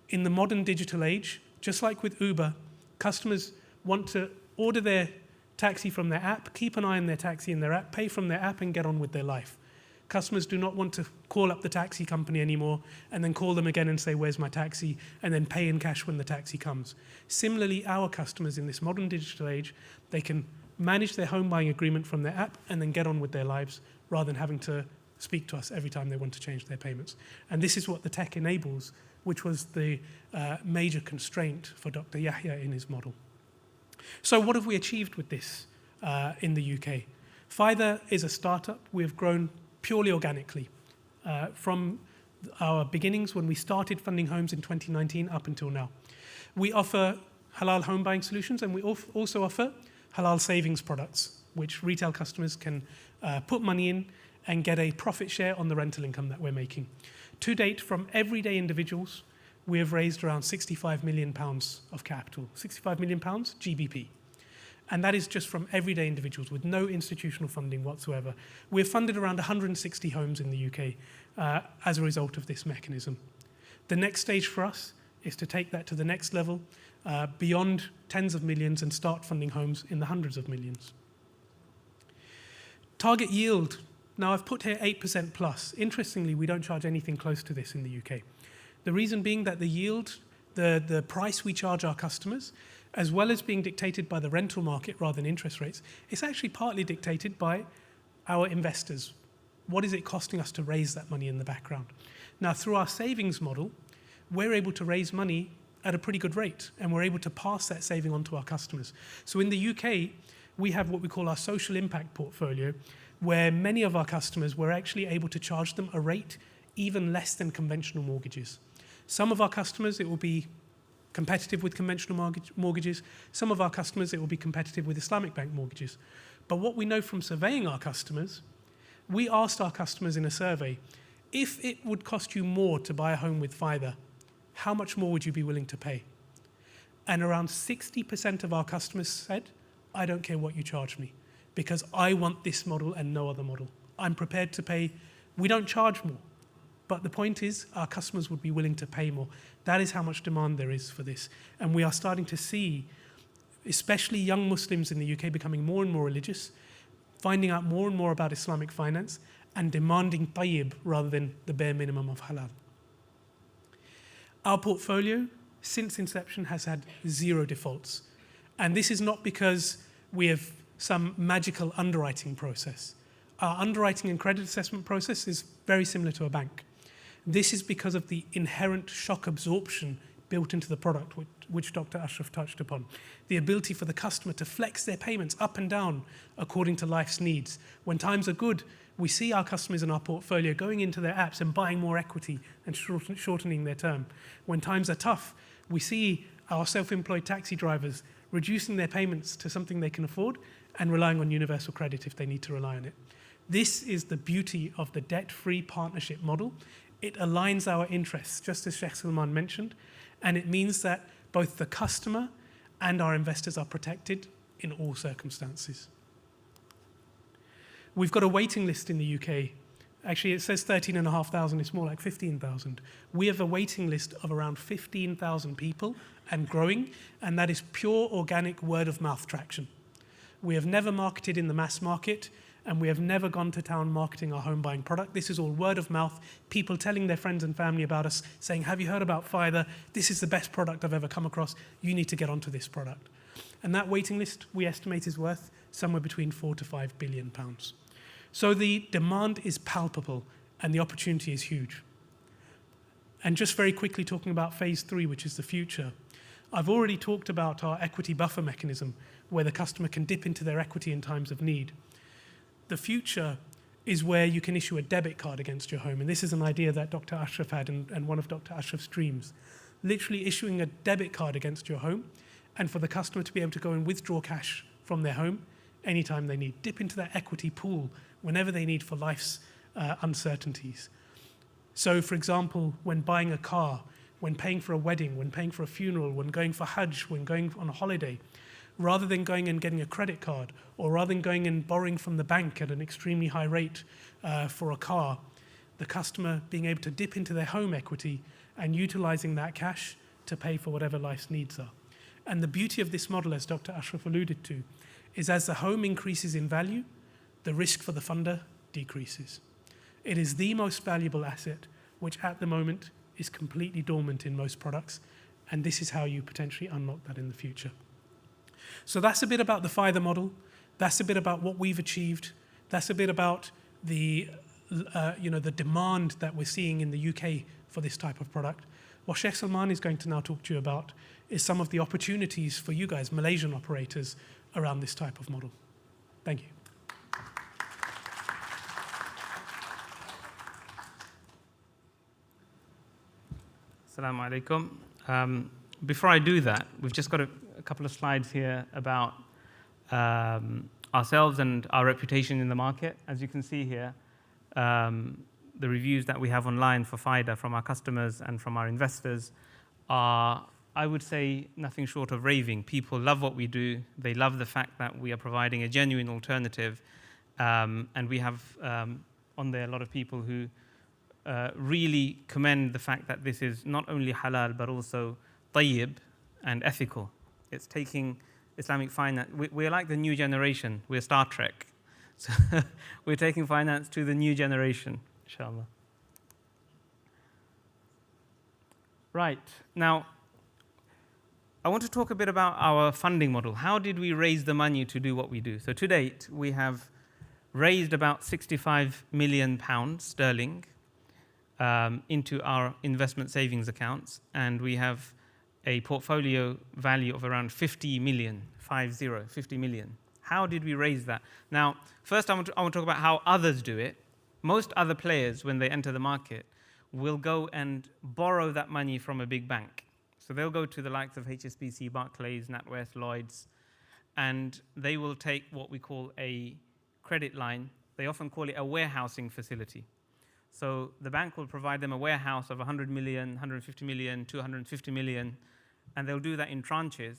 In the modern digital age, just like with Uber, customers want to order their taxi from their app, keep an eye on their taxi in their app, pay from their app and get on with their life. Customers do not want to call up the taxi company anymore and then call them again and say, where's my taxi? And then pay in cash when the taxi comes. Similarly, our customers in this modern digital age, they can manage their home buying agreement from their app and then get on with their lives rather than having to speak to us every time they want to change their payments. And this is what the tech enables, which was the major constraint for Dr. Yahya in his model. So what have we achieved with this in the UK? Pfida is a startup. We have grown purely organically. From our beginnings when we started funding homes in 2019 up until now. We offer halal home buying solutions, and we also offer halal savings products, which retail customers can put money in and get a profit share on the rental income that we're making. To date, from everyday individuals we have raised around £65 million of capital. £65 million GBP. And that is just from everyday individuals with no institutional funding whatsoever. We've funded around 160 homes in the UK as a result of this mechanism. The next stage for us is to take that to the next level, beyond tens of millions, and start funding homes in the hundreds of millions. Target yield. Now, I've put here 8% plus. Interestingly, we don't charge anything close to this in the UK. The reason being that the yield, the price we charge our customers, as well as being dictated by the rental market rather than interest rates, it's actually partly dictated by our investors. What is it costing us to raise that money in the background? Now, through our savings model, we're able to raise money at a pretty good rate, and we're able to pass that saving on to our customers. So in the UK, we have what we call our social impact portfolio, where many of our customers, we're actually able to charge them a rate even less than conventional mortgages. Some of our customers, it will be competitive with conventional mortgages. Some of our customers, it will be competitive with Islamic bank mortgages. But what we know from surveying our customers, we asked our customers in a survey, if it would cost you more to buy a home with Pfida, how much more would you be willing to pay? And around 60% of our customers said, I don't care what you charge me, because I want this model and no other model. I'm prepared to pay. We don't charge more. But the point is, our customers would be willing to pay more. That is how much demand there is for this. And we are starting to see, especially young Muslims in the UK, becoming more and more religious, finding out more and more about Islamic finance, and demanding tayyib rather than the bare minimum of halal. Our portfolio, since inception, has had 0 defaults. And this is not because we have some magical underwriting process. Our underwriting and credit assessment process is very similar to a bank. This is because of the inherent shock absorption built into the product, which Dr. Ashraf touched upon. The ability for the customer to flex their payments up and down according to life's needs. When times are good, we see our customers in our portfolio going into their apps and buying more equity and shortening their term. When times are tough, we see our self-employed taxi drivers reducing their payments to something they can afford and relying on universal credit if they need to rely on it. This is the beauty of the debt-free partnership model. It aligns our interests, just as Sheikh Salman mentioned, and it means that both the customer and our investors are protected in all circumstances. We've got a waiting list in the UK. Actually, it says 13,500, it's more like 15,000. We have a waiting list of around 15,000 people and growing, and that is pure organic word-of-mouth traction. We have never marketed in the mass market, and we have never gone to town marketing our home buying product. This is all word of mouth, people telling their friends and family about us, saying, have you heard about Pfida? This is the best product I've ever come across. You need to get onto this product. And that waiting list, we estimate, is worth somewhere between £4 to £5 billion. So the demand is palpable and the opportunity is huge. And just very quickly talking about phase 3, which is the future. I've already talked about our equity buffer mechanism, where the customer can dip into their equity in times of need. The future is where you can issue a debit card against your home. And this is an idea that Dr. Ashraf had and one of Dr. Ashraf's dreams. Literally issuing a debit card against your home and for the customer to be able to go and withdraw cash from their home anytime they need. Dip into that equity pool whenever they need for life's uncertainties. So, for example, when buying a car, when paying for a wedding, when paying for a funeral, when going for Hajj, when going on a holiday, rather than going and getting a credit card, or rather than going and borrowing from the bank at an extremely high rate for a car, the customer being able to dip into their home equity and utilizing that cash to pay for whatever life's needs are. And the beauty of this model, as Dr. Ashraf alluded to, is as the home increases in value, the risk for the funder decreases. It is the most valuable asset, which at the moment is completely dormant in most products, and this is how you potentially unlock that in the future. So that's a bit about the Pfida model. That's a bit about what we've achieved. That's a bit about the demand that we're seeing in the UK for this type of product. What Sheikh Salman is going to now talk to you about is some of the opportunities for you guys, Malaysian operators, around this type of model. Thank you. Assalamu alaikum. Before I do that, we've just got a couple of slides here about ourselves and our reputation in the market. As you can see here, the reviews that we have online for Pfida from our customers and from our investors are, I would say, nothing short of raving. People love what we do. They love the fact that we are providing a genuine alternative. And we have on there a lot of people who really commend the fact that this is not only halal, but also tayyib and ethical. It's taking Islamic finance. We're like the new generation. We're Star Trek. So we're taking finance to the new generation, inshallah. Right. Now, I want to talk a bit about our funding model. How did we raise the money to do what we do? So to date, we have raised about 65 million pounds sterling into our investment savings accounts, and we have a portfolio value of around 50 million. How did we raise that? Now, first I want to talk about how others do it. Most other players, when they enter the market, will go and borrow that money from a big bank. So they'll go to the likes of HSBC, Barclays, NatWest, Lloyds, and they will take what we call a credit line. They often call it a warehousing facility. So the bank will provide them a warehouse of 100 million, 150 million, 250 million, and they'll do that in tranches.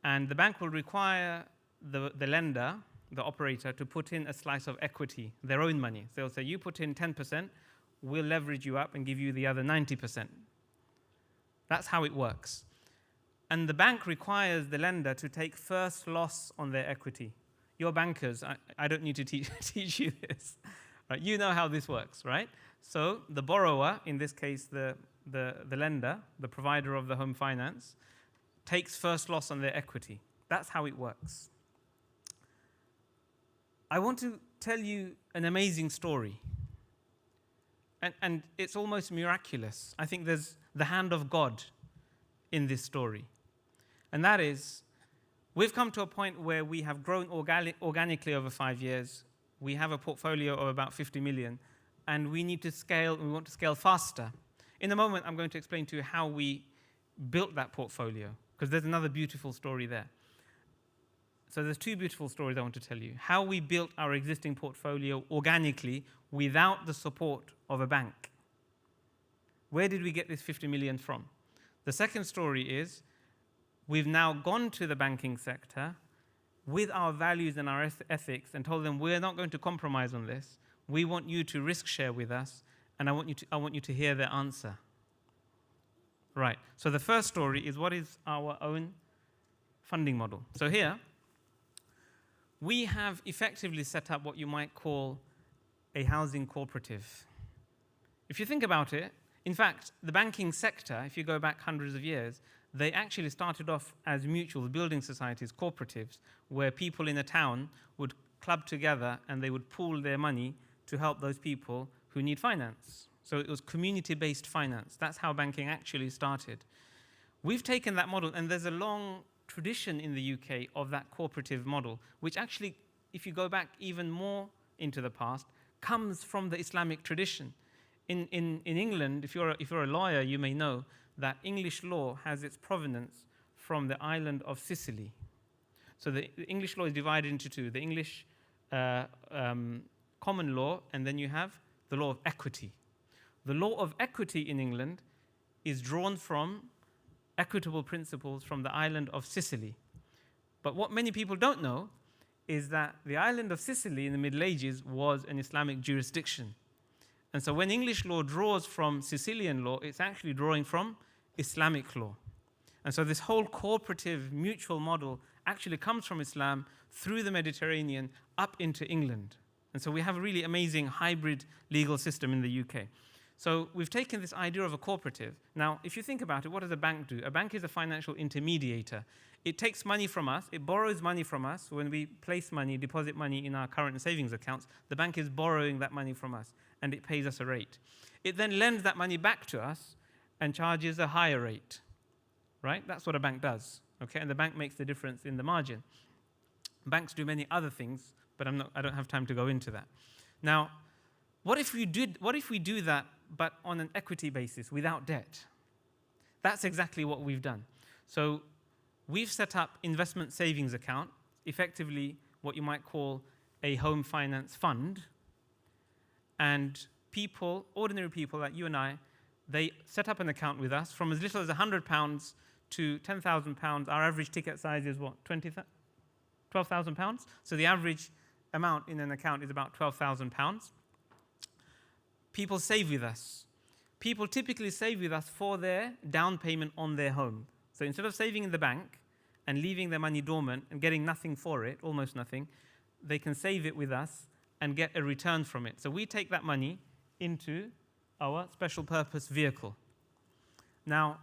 And the bank will require the lender, the operator, to put in a slice of equity, their own money. So they'll say, you put in 10%, we'll leverage you up and give you the other 90%. That's how it works. And the bank requires the lender to take first loss on their equity. You're bankers, I don't need to teach you this. Right? You know how this works, right? So the borrower, in this case the lender, the provider of the home finance, takes first loss on their equity. That's how it works. I want to tell you an amazing story. And it's almost miraculous. I think there's the hand of God in this story. And that is, we've come to a point where we have grown organically over 5 years. We have a portfolio of about 50 million, and we need to scale, we want to scale faster. In a moment, I'm going to explain to you how we built that portfolio, because there's another beautiful story there. So there's two beautiful stories I want to tell you. How we built our existing portfolio organically without the support of a bank. Where did we get this 50 million from? The second story is, we've now gone to the banking sector with our values and our ethics and told them, we're not going to compromise on this. We want you to risk share with us, and I want you to hear their answer. Right. So the first story is, what is our own funding model? So here, we have effectively set up what you might call a housing cooperative. If you think about it, in fact, the banking sector, if you go back hundreds of years, they actually started off as mutuals, building societies, cooperatives, where people in a town would club together and they would pool their money to help those people who need finance. So it was community-based finance. That's how banking actually started. We've taken that model, and there's a long tradition in the UK of that cooperative model, which actually, if you go back even more into the past, comes from the Islamic tradition. In England, if you're a lawyer, you may know that English law has its provenance from the island of Sicily. So the English law is divided into two: the English common law, and then you have the law of equity. The law of equity in England is drawn from equitable principles from the island of Sicily. But what many people don't know is that the island of Sicily in the Middle Ages was an Islamic jurisdiction. And so when English law draws from Sicilian law, it's actually drawing from Islamic law. And so this whole cooperative mutual model actually comes from Islam through the Mediterranean up into England. And so we have a really amazing hybrid legal system in the UK. So we've taken this idea of a cooperative. Now, if you think about it, what does a bank do? A bank is a financial intermediator. It takes money from us, it borrows money from us. When we place money, deposit money in our current and savings accounts, the bank is borrowing that money from us, and it pays us a rate. It then lends that money back to us and charges a higher rate, right? That's what a bank does, okay? And the bank makes the difference in the margin. Banks do many other things, but I don't have time to go into that. Now, what if we do that, but on an equity basis, without debt? That's exactly what we've done. So we've set up investment savings account, effectively what you might call a home finance fund. And people, ordinary people like you and I, They set up an account with us from as little as £100 to £10,000. Our average ticket size is what, £12,000? So the average amount in an account is about £12,000. People save with us. People typically save with us for their down payment on their home. So instead of saving in the bank and leaving their money dormant and getting nothing for it, almost nothing, they can save it with us and get a return from it. So we take that money into our special purpose vehicle. Now,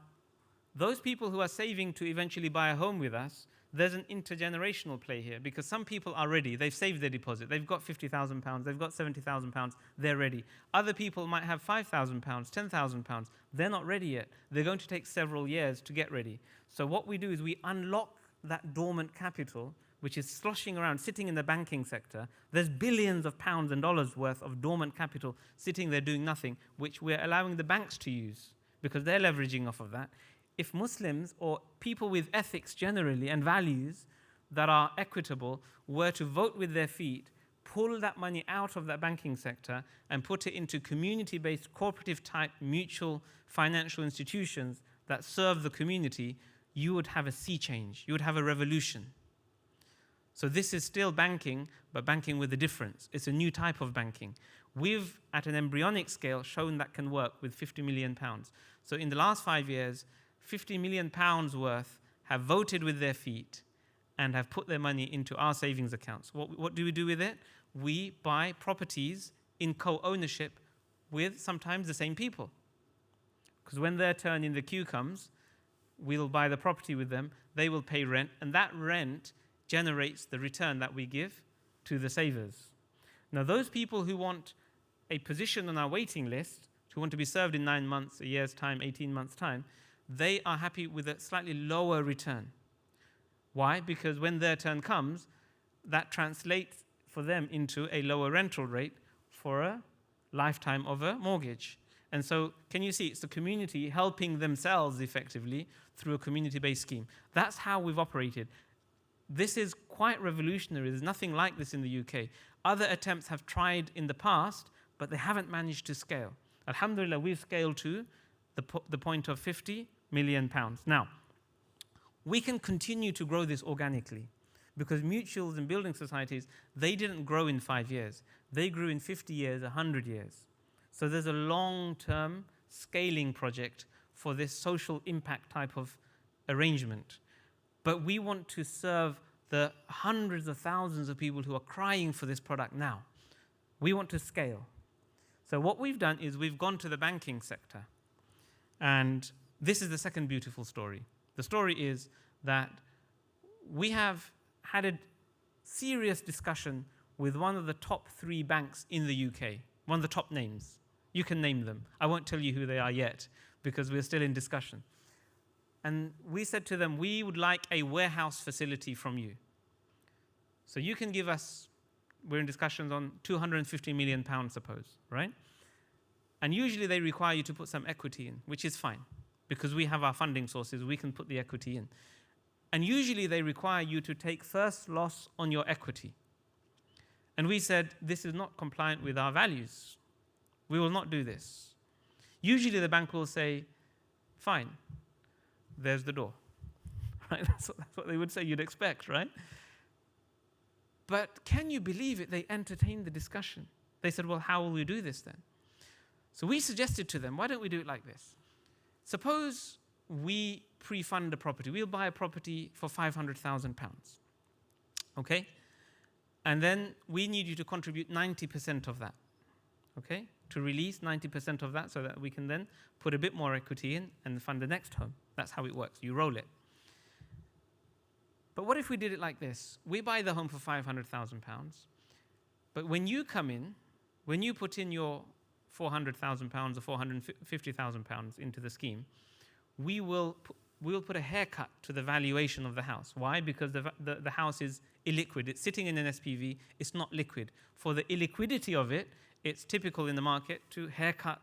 those people who are saving to eventually buy a home with us, there's an intergenerational play here, because some people are ready. They've saved their deposit. They've got £50,000. They've got £70,000. They're ready. Other people might have £5,000, £10,000. They're not ready yet. They're going to take several years to get ready. So what we do is we unlock that dormant capital, which is sloshing around, sitting in the banking sector. There's billions of pounds and dollars worth of dormant capital sitting there doing nothing, which we're allowing the banks to use because they're leveraging off of that. If Muslims or people with ethics generally and values that are equitable were to vote with their feet, pull that money out of that banking sector and put it into community-based, cooperative-type mutual financial institutions that serve the community, you would have a sea change. You would have a revolution. So this is still banking, but banking with a difference. It's a new type of banking. We've, at an embryonic scale, shown that can work with £50 million. So in the last 5 years, £50 million worth have voted with their feet and have put their money into our savings accounts. What do we do with it? We buy properties in co-ownership with sometimes the same people. Because when their turn in the queue comes, we'll buy the property with them, they will pay rent, and that rent generates the return that we give to the savers. Now, those people who want a position on our waiting list, who want to be served in 9 months, a year's time, 18 months' time, they are happy with a slightly lower return. Why? Because when their turn comes, that translates for them into a lower rental rate for a lifetime of a mortgage. And so, can you see, it's the community helping themselves effectively through a community-based scheme. That's how we've operated. This is quite revolutionary. There's nothing like this in the UK. Other attempts have tried in the past, but they haven't managed to scale. Alhamdulillah, we've scaled to the point of £50 million. Now, we can continue to grow this organically because mutuals and building societies, they didn't grow in 5 years. They grew in 50 years, 100 years. So there's a long-term scaling project for this social impact type of arrangement. But we want to serve the hundreds of thousands of people who are crying for this product now. We want to scale. So what we've done is we've gone to the banking sector. And this is the second beautiful story. The story is that we have had a serious discussion with one of the top 3 banks in the UK, one of the top names. You can name them. I won't tell you who they are yet because we're still in discussion. And we said to them, we would like a warehouse facility from you. So you can give us, we're in discussions on £250 million, suppose, right? And usually they require you to put some equity in, which is fine, because we have our funding sources, we can put the equity in. And usually they require you to take first loss on your equity. And we said, this is not compliant with our values. We will not do this. Usually the bank will say, fine, there's the door. Right? That's what they would say, you'd expect, right? But can you believe it? They entertained the discussion. They said, well, how will we do this then? So we suggested to them, why don't we do it like this? Suppose we pre-fund a property. We'll buy a property for £500,000. Okay? And then we need you to contribute 90% of that. Okay? To release 90% of that so that we can then put a bit more equity in and fund the next home. That's how it works. You roll it. But what if we did it like this? We buy the home for £500,000. But when you come in, when you put in your £400,000 or £450,000 into the scheme, we'll put a haircut to the valuation of the house. Why? Because the house is illiquid. It's sitting in an SPV. It's not liquid. For the illiquidity of it, it's typical in the market to haircut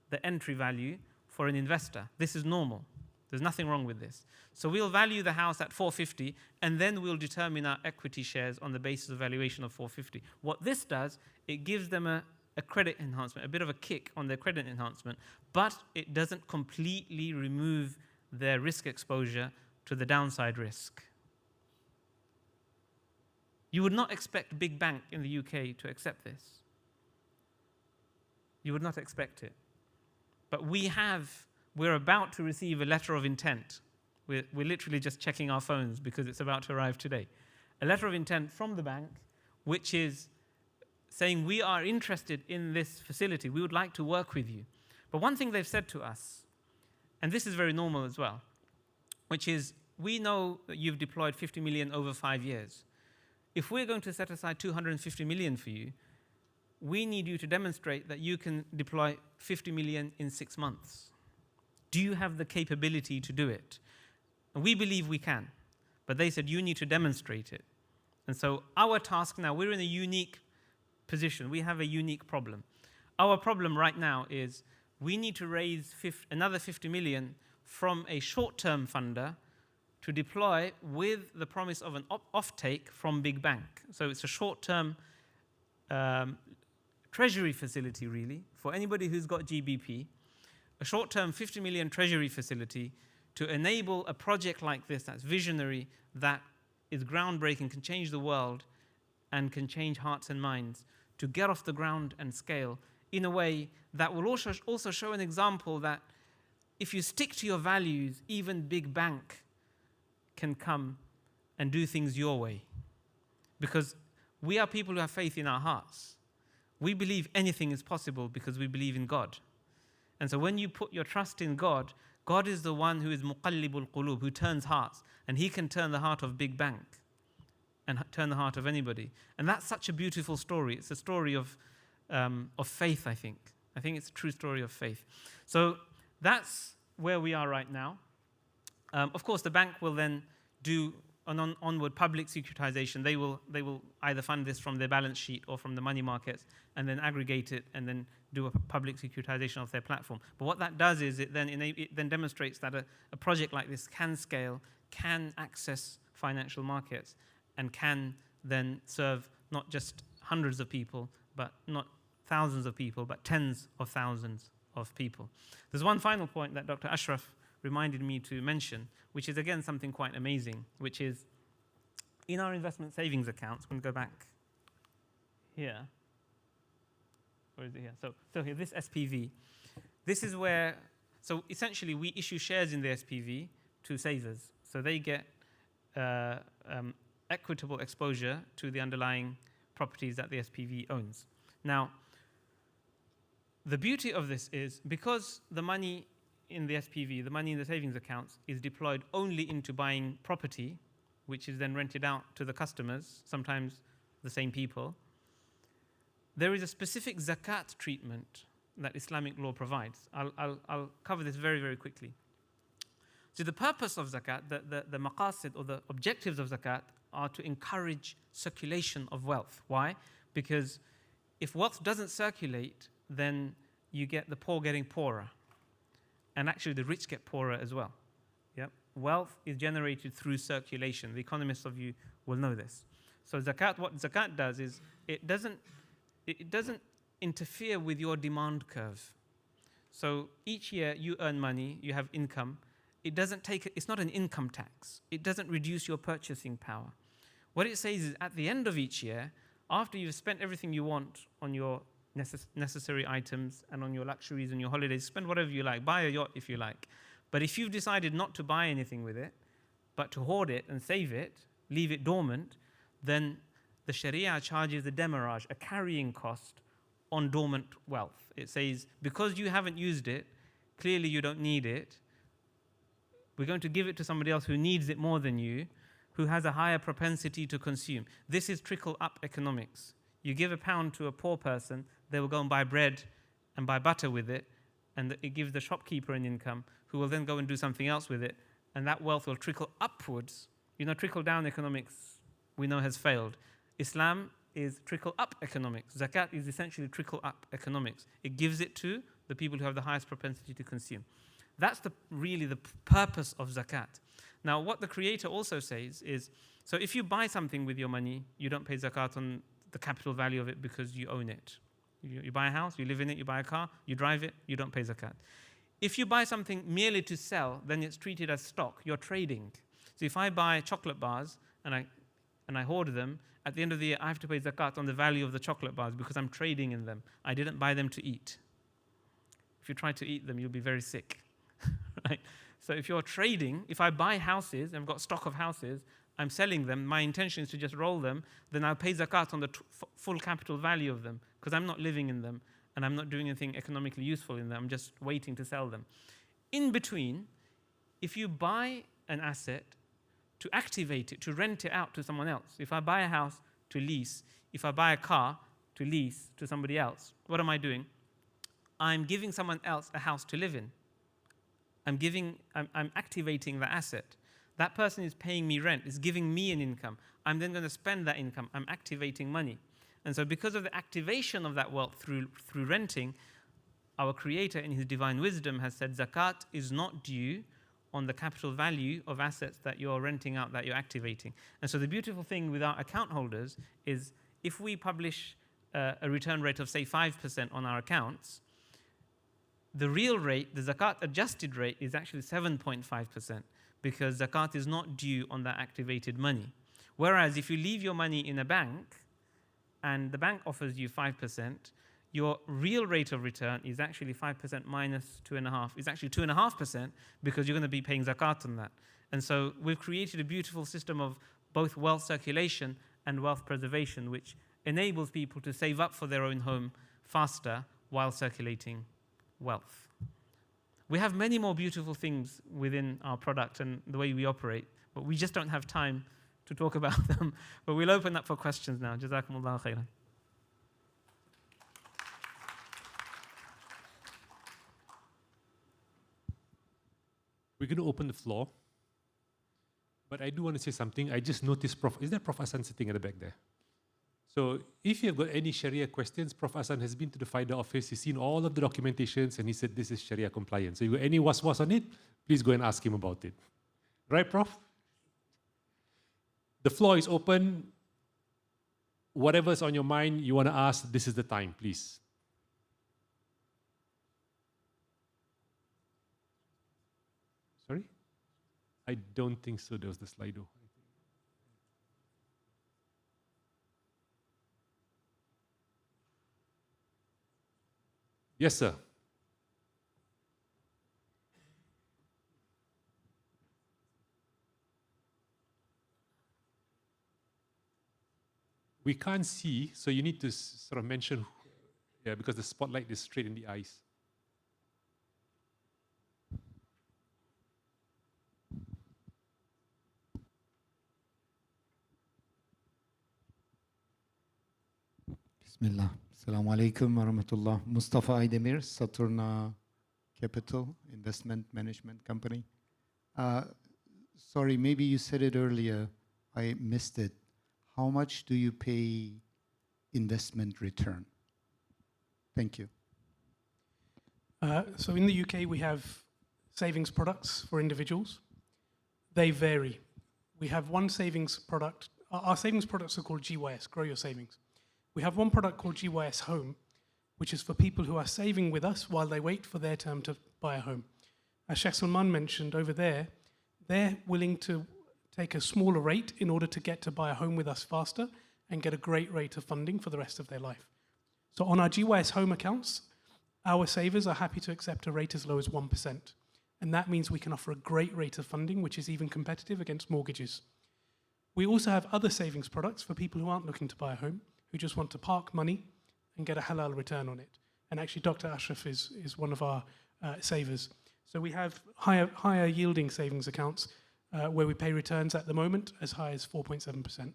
the entry value for an investor. This is normal. There's nothing wrong with this. So we'll value the house at 450, and then we'll determine our equity shares on the basis of valuation of 450. What this does, it gives them a a credit enhancement, a bit of a kick on their credit enhancement, but it doesn't completely remove their risk exposure to the downside risk. You would not expect big bank in the UK to accept this. You would not expect it. But we're about to receive a letter of intent. We're literally just checking our phones because it's about to arrive today. A letter of intent from the bank, which is saying we are interested in this facility. We would like to work with you. But one thing they've said to us, and this is very normal as well, which is we know that you've deployed 50 million over 5 years. If we're going to set aside 250 million for you, we need you to demonstrate that you can deploy 50 million in 6 months. Do you have the capability to do it? And we believe we can. But they said you need to demonstrate it. And so our task now, we're in a unique position. We have a unique problem. Our problem right now is we need to raise another 50 million from a short-term funder to deploy with the promise of an off-take from big bank. So it's a short-term treasury facility, really, for anybody who's got GBP, a short-term 50 million treasury facility to enable a project like this that's visionary, that is groundbreaking, can change the world, and can change hearts and minds, to get off the ground and scale in a way that will also show an example that if you stick to your values, even big bank can come and do things your way. Because we are people who have faith in our hearts. We believe anything is possible because we believe in God. And so when you put your trust in God, God is the one who is muqallibul qulub, who turns hearts. And he can turn the heart of big bank and turn the heart of anybody. And that's such a beautiful story. It's a story of faith, I think. I think it's a true story of faith. So that's where we are right now. Of course, the bank will then do an onward public securitization. They will either fund this from their balance sheet or from the money markets and then aggregate it and then do a public securitization of their platform. But what that does is it then demonstrates that a project like this can scale, can access financial markets, and can then serve not just hundreds of people, but not thousands of people, but tens of thousands of people. There's one final point that Dr. Ashraf reminded me to mention, which is again something quite amazing, which is in our investment savings accounts, we'll go back here. Where is it here? So here, this SPV. This is where, so essentially we issue shares in the SPV to savers. So they get equitable exposure to the underlying properties that the SPV owns. Now, the beauty of this is because the money in the SPV, the money in the savings accounts, is deployed only into buying property, which is then rented out to the customers, sometimes the same people, there is a specific zakat treatment that Islamic law provides. I'll cover this very, very quickly. So the purpose of zakat, the maqasid or the objectives of zakat are to encourage circulation of wealth. Why? Because if wealth doesn't circulate, then you get the poor getting poorer. And actually the rich get poorer as well. Yep. Wealth is generated through circulation. The economists of you will know this. So zakat, what zakat does is it doesn't interfere with your demand curve. So each year you earn money, you have income. It's not an income tax. It doesn't reduce your purchasing power. What it says is at the end of each year, after you've spent everything you want on your necessary items and on your luxuries and your holidays, spend whatever you like, buy a yacht if you like. But if you've decided not to buy anything with it, but to hoard it and save it, leave it dormant, then the Sharia charges a demarrage, a carrying cost on dormant wealth. It says, because you haven't used it, clearly you don't need it, we're going to give it to somebody else who needs it more than you, who has a higher propensity to consume. This is trickle-up economics. You give £1 to a poor person, they will go and buy bread and buy butter with it, and it gives the shopkeeper an income, who will then go and do something else with it, and that wealth will trickle upwards. You know, trickle-down economics, we know, has failed. Islam is trickle-up economics. Zakat is essentially trickle-up economics. It gives it to the people who have the highest propensity to consume. That's really the purpose of zakat. Now, what the Creator also says is, so if you buy something with your money, you don't pay zakat on the capital value of it because you own it. You buy a house, you live in it, you buy a car, you drive it, you don't pay zakat. If you buy something merely to sell, then it's treated as stock. You're trading. So if I buy chocolate bars and I hoard them, at the end of the year, I have to pay zakat on the value of the chocolate bars because I'm trading in them. I didn't buy them to eat. If you try to eat them, you'll be very sick. Right? So if you're trading, if I buy houses, and I've got stock of houses, I'm selling them, my intention is to just roll them, then I'll pay zakat on the full capital value of them because I'm not living in them and I'm not doing anything economically useful in them. I'm just waiting to sell them. In between, if you buy an asset to activate it, to rent it out to someone else, if I buy a house to lease, if I buy a car to lease to somebody else, what am I doing? I'm giving someone else a house to live in. I'm activating the asset. That person is paying me rent, is giving me an income. I'm then going to spend that income. I'm activating money. And so because of the activation of that wealth through renting, our Creator in His divine wisdom has said zakat is not due on the capital value of assets that you're renting out, that you're activating. And so the beautiful thing with our account holders is if we publish a return rate of, say, 5% on our accounts, the real rate, the zakat adjusted rate, is actually 7.5% because zakat is not due on that activated money. Whereas if you leave your money in a bank and the bank offers you 5%, your real rate of return is actually 5% minus 2.5%. It's actually 2.5% because you're going to be paying zakat on that. And so we've created a beautiful system of both wealth circulation and wealth preservation, which enables people to save up for their own home faster while circulating wealth. We have many more beautiful things within our product and the way we operate, but we just don't have time to talk about them. But we'll open up for questions now. Jazakumullahu khairan. We're going to open the floor. But I do want to say something. I just noticed is there Prof. Hassan sitting at the back there? So if you've got any Sharia questions, Prof. Hassan has been to the Pfida office. He's seen all of the documentations and he said this is Sharia compliant. So if you got any was on it, please go and ask him about it. Right, Prof? The floor is open. Whatever's on your mind, you want to ask, this is the time, please. Sorry? I don't think so. There was the Slido. Yes, sir. We can't see, so you need to sort of mention, yeah, because the spotlight is straight in the eyes. Bismillah. Assalamu alaikum wa rahmatullah. Mustafa Aydemir, Saturna Capital Investment Management Company. Sorry, maybe you said it earlier. I missed it. How much do you pay investment return? Thank you. So in the UK, we have savings products for individuals. They vary. We have one savings product. Our savings products are called GYS, Grow Your Savings. We have one product called GYS Home, which is for people who are saving with us while they wait for their term to buy a home. As Sheikh Salman mentioned over there, they're willing to take a smaller rate in order to get to buy a home with us faster and get a great rate of funding for the rest of their life. So on our GYS Home accounts, our savers are happy to accept a rate as low as 1%. And that means we can offer a great rate of funding, which is even competitive against mortgages. We also have other savings products for people who aren't looking to buy a home, who just want to park money and get a halal return on it. And actually, Dr. Ashraf is one of our savers. So we have higher yielding savings accounts where we pay returns at the moment as high as 4.7%.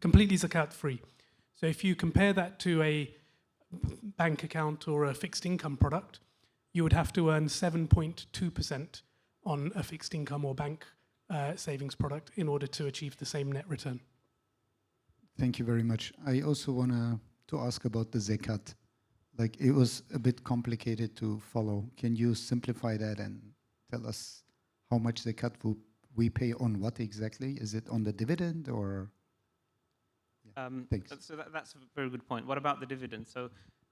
Completely zakat free. So if you compare that to a bank account or a fixed income product, you would have to earn 7.2% on a fixed income or bank savings product in order to achieve the same net return. Thank you very much. I also want to ask about the zakat. Like, it was a bit complicated to follow. Can you simplify that and tell us how much zakat we pay on what exactly? Is it on the dividend or? Thanks. So that's a very good point. What about the dividend? So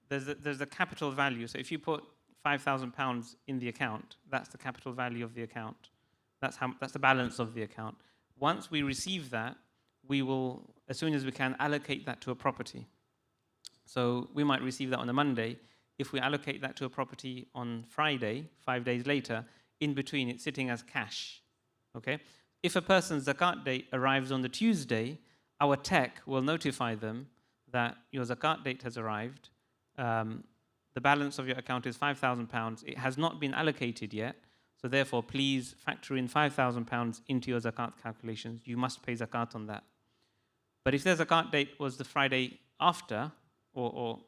there's a capital value. So if you put £5,000 in the account, that's the capital value of the account. That's the balance of the account. Once we receive that, we will, as soon as we can, allocate that to a property. So we might receive that on a Monday. If we allocate that to a property on Friday, 5 days later, in between it's sitting as cash. Okay? If a person's zakat date arrives on the Tuesday, our tech will notify them that your zakat date has arrived. The balance of your account is £5,000. It has not been allocated yet. So therefore, please factor in £5,000 into your zakat calculations. You must pay zakat on that. But if their zakat date was the Friday after, or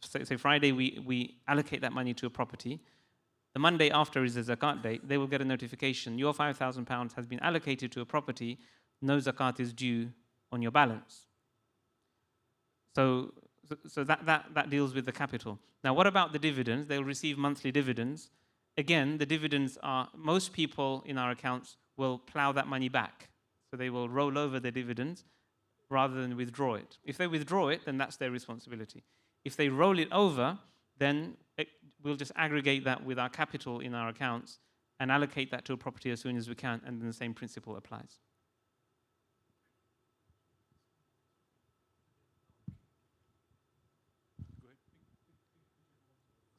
say Friday, we allocate that money to a property, the Monday after is the zakat date, they will get a notification, your £5,000 has been allocated to a property, no zakat is due on your balance. So that deals with the capital. Now, what about the dividends? They'll receive monthly dividends. Again, the dividends are, most people in our accounts will plow that money back. So they will roll over the dividends rather than withdraw it. If they withdraw it, then that's their responsibility. If they roll it over, then we'll just aggregate that with our capital in our accounts and allocate that to a property as soon as we can, and then the same principle applies.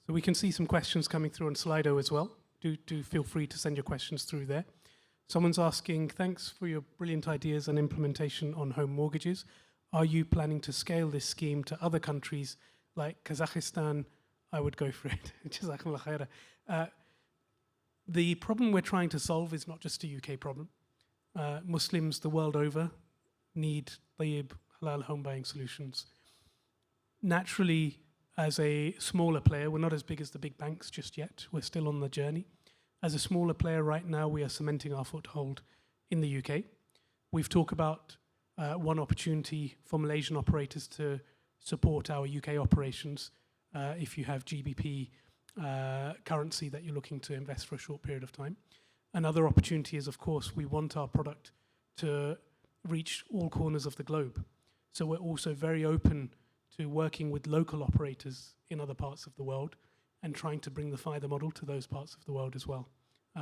So we can see some questions coming through on Slido as well. Do feel free to send your questions through there. Someone's asking, thanks for your brilliant ideas and implementation on home mortgages. Are you planning to scale this scheme to other countries like Kazakhstan? I would go for it. Jazakumullah khaira. The problem we're trying to solve is not just a UK problem. Muslims the world over need tayyib, halal home buying solutions. Naturally, as a smaller player, we're not as big as the big banks just yet. We're still on the journey. As a smaller player right now, we are cementing our foothold in the UK. We've talked about one opportunity for Malaysian operators to support our UK operations if you have GBP currency that you're looking to invest for a short period of time. Another opportunity is, of course, we want our product to reach all corners of the globe. So we're also very open to working with local operators in other parts of the world and trying to bring the Pfida model to those parts of the world as well.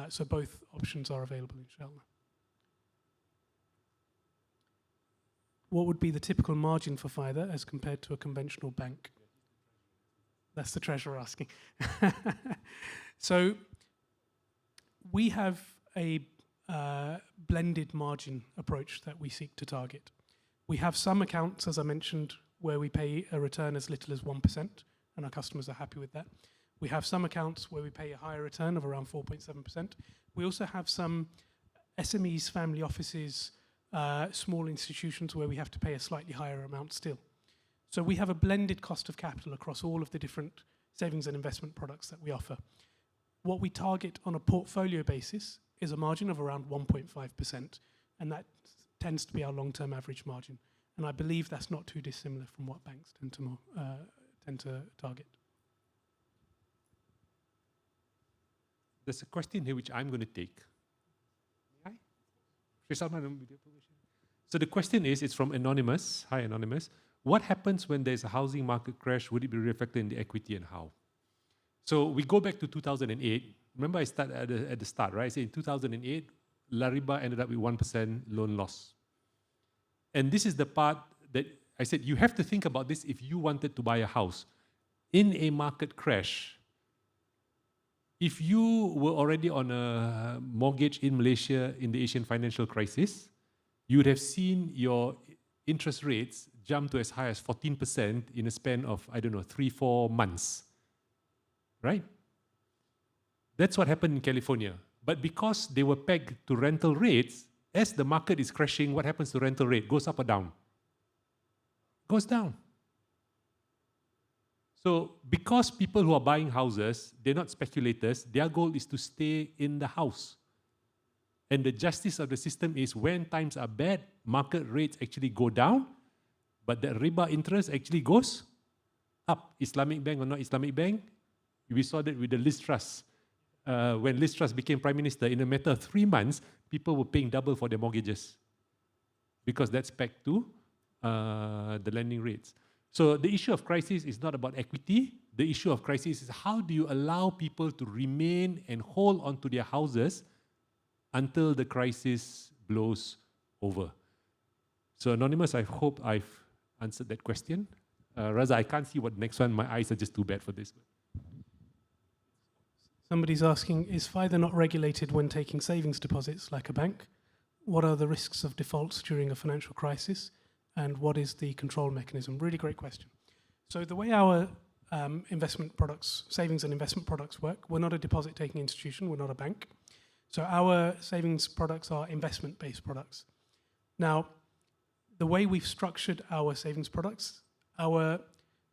So both options are available, inshallah. What would be the typical margin for Pfida as compared to a conventional bank? That's the treasurer asking. So we have a blended margin approach that we seek to target. We have some accounts, as I mentioned, where we pay a return as little as 1%, and our customers are happy with that. We have some accounts where we pay a higher return of around 4.7%. We also have some SMEs, family offices, small institutions where we have to pay a slightly higher amount still. So we have a blended cost of capital across all of the different savings and investment products that we offer. What we target on a portfolio basis is a margin of around 1.5%, and that tends to be our long-term average margin. And I believe that's not too dissimilar from what banks tend to target. There's a question here which I'm going to take. Hi. Salman. So the question is, it's from Anonymous. Hi, Anonymous. What happens when there's a housing market crash? Would it be reflected in the equity, and how? So we go back to 2008. Remember I started at the start, right? I said in 2008, La Riba ended up with 1% loan loss. And this is the part that I said, you have to think about this if you wanted to buy a house. In a market crash, if you were already on a mortgage in Malaysia in the Asian financial crisis, you would have seen your interest rates jump to as high as 14% in a span of, 3-4 months. Right? That's what happened in California. But because they were pegged to rental rates, as the market is crashing, what happens to rental rate? Goes up or down? Goes down. So because people who are buying houses, they're not speculators, their goal is to stay in the house. And the justice of the system is when times are bad, market rates actually go down, but the riba interest actually goes up. Islamic Bank or not Islamic Bank, we saw that with the Liz Truss. When Liz Truss became Prime Minister, in a matter of 3 months, people were paying double for their mortgages because that's pegged to the lending rates. So the issue of crisis is not about equity. The issue of crisis is how do you allow people to remain and hold on to their houses until the crisis blows over. So Anonymous, I hope I've answered that question. Raza, I can't see what next one. My eyes are just too bad for this. Somebody's asking, is Pfida not regulated when taking savings deposits like a bank? What are the risks of defaults during a financial crisis? And what is the control mechanism? Really great question. So the way our investment products, savings and investment products work, we're not a deposit-taking institution, we're not a bank. So our savings products are investment-based products. Now, the way we've structured our savings products, our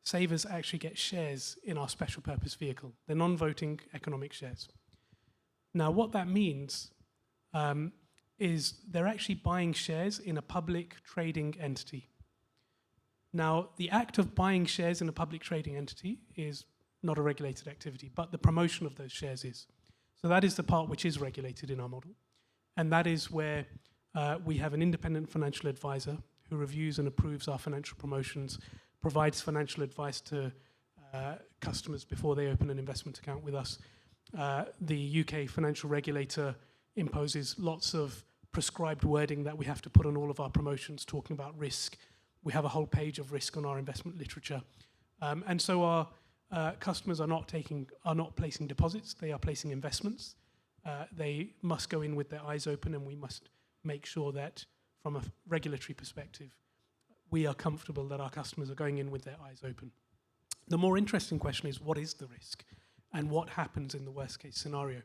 savers actually get shares in our special purpose vehicle. They're non-voting economic shares. Now, what that means is they're actually buying shares in a public trading entity. Now, the act of buying shares in a public trading entity is not a regulated activity, but the promotion of those shares is. So that is the part which is regulated in our model. And that is where we have an independent financial advisor who reviews and approves our financial promotions, provides financial advice to customers before they open an investment account with us. The UK financial regulator imposes lots of prescribed wording that we have to put on all of our promotions talking about risk. We have a whole page of risk on our investment literature. And so our customers are not placing deposits, they are placing investments. They must go in with their eyes open, and we must make sure that from a regulatory perspective, we are comfortable that our customers are going in with their eyes open. The more interesting question is, what is the risk? And what happens in the worst case scenario?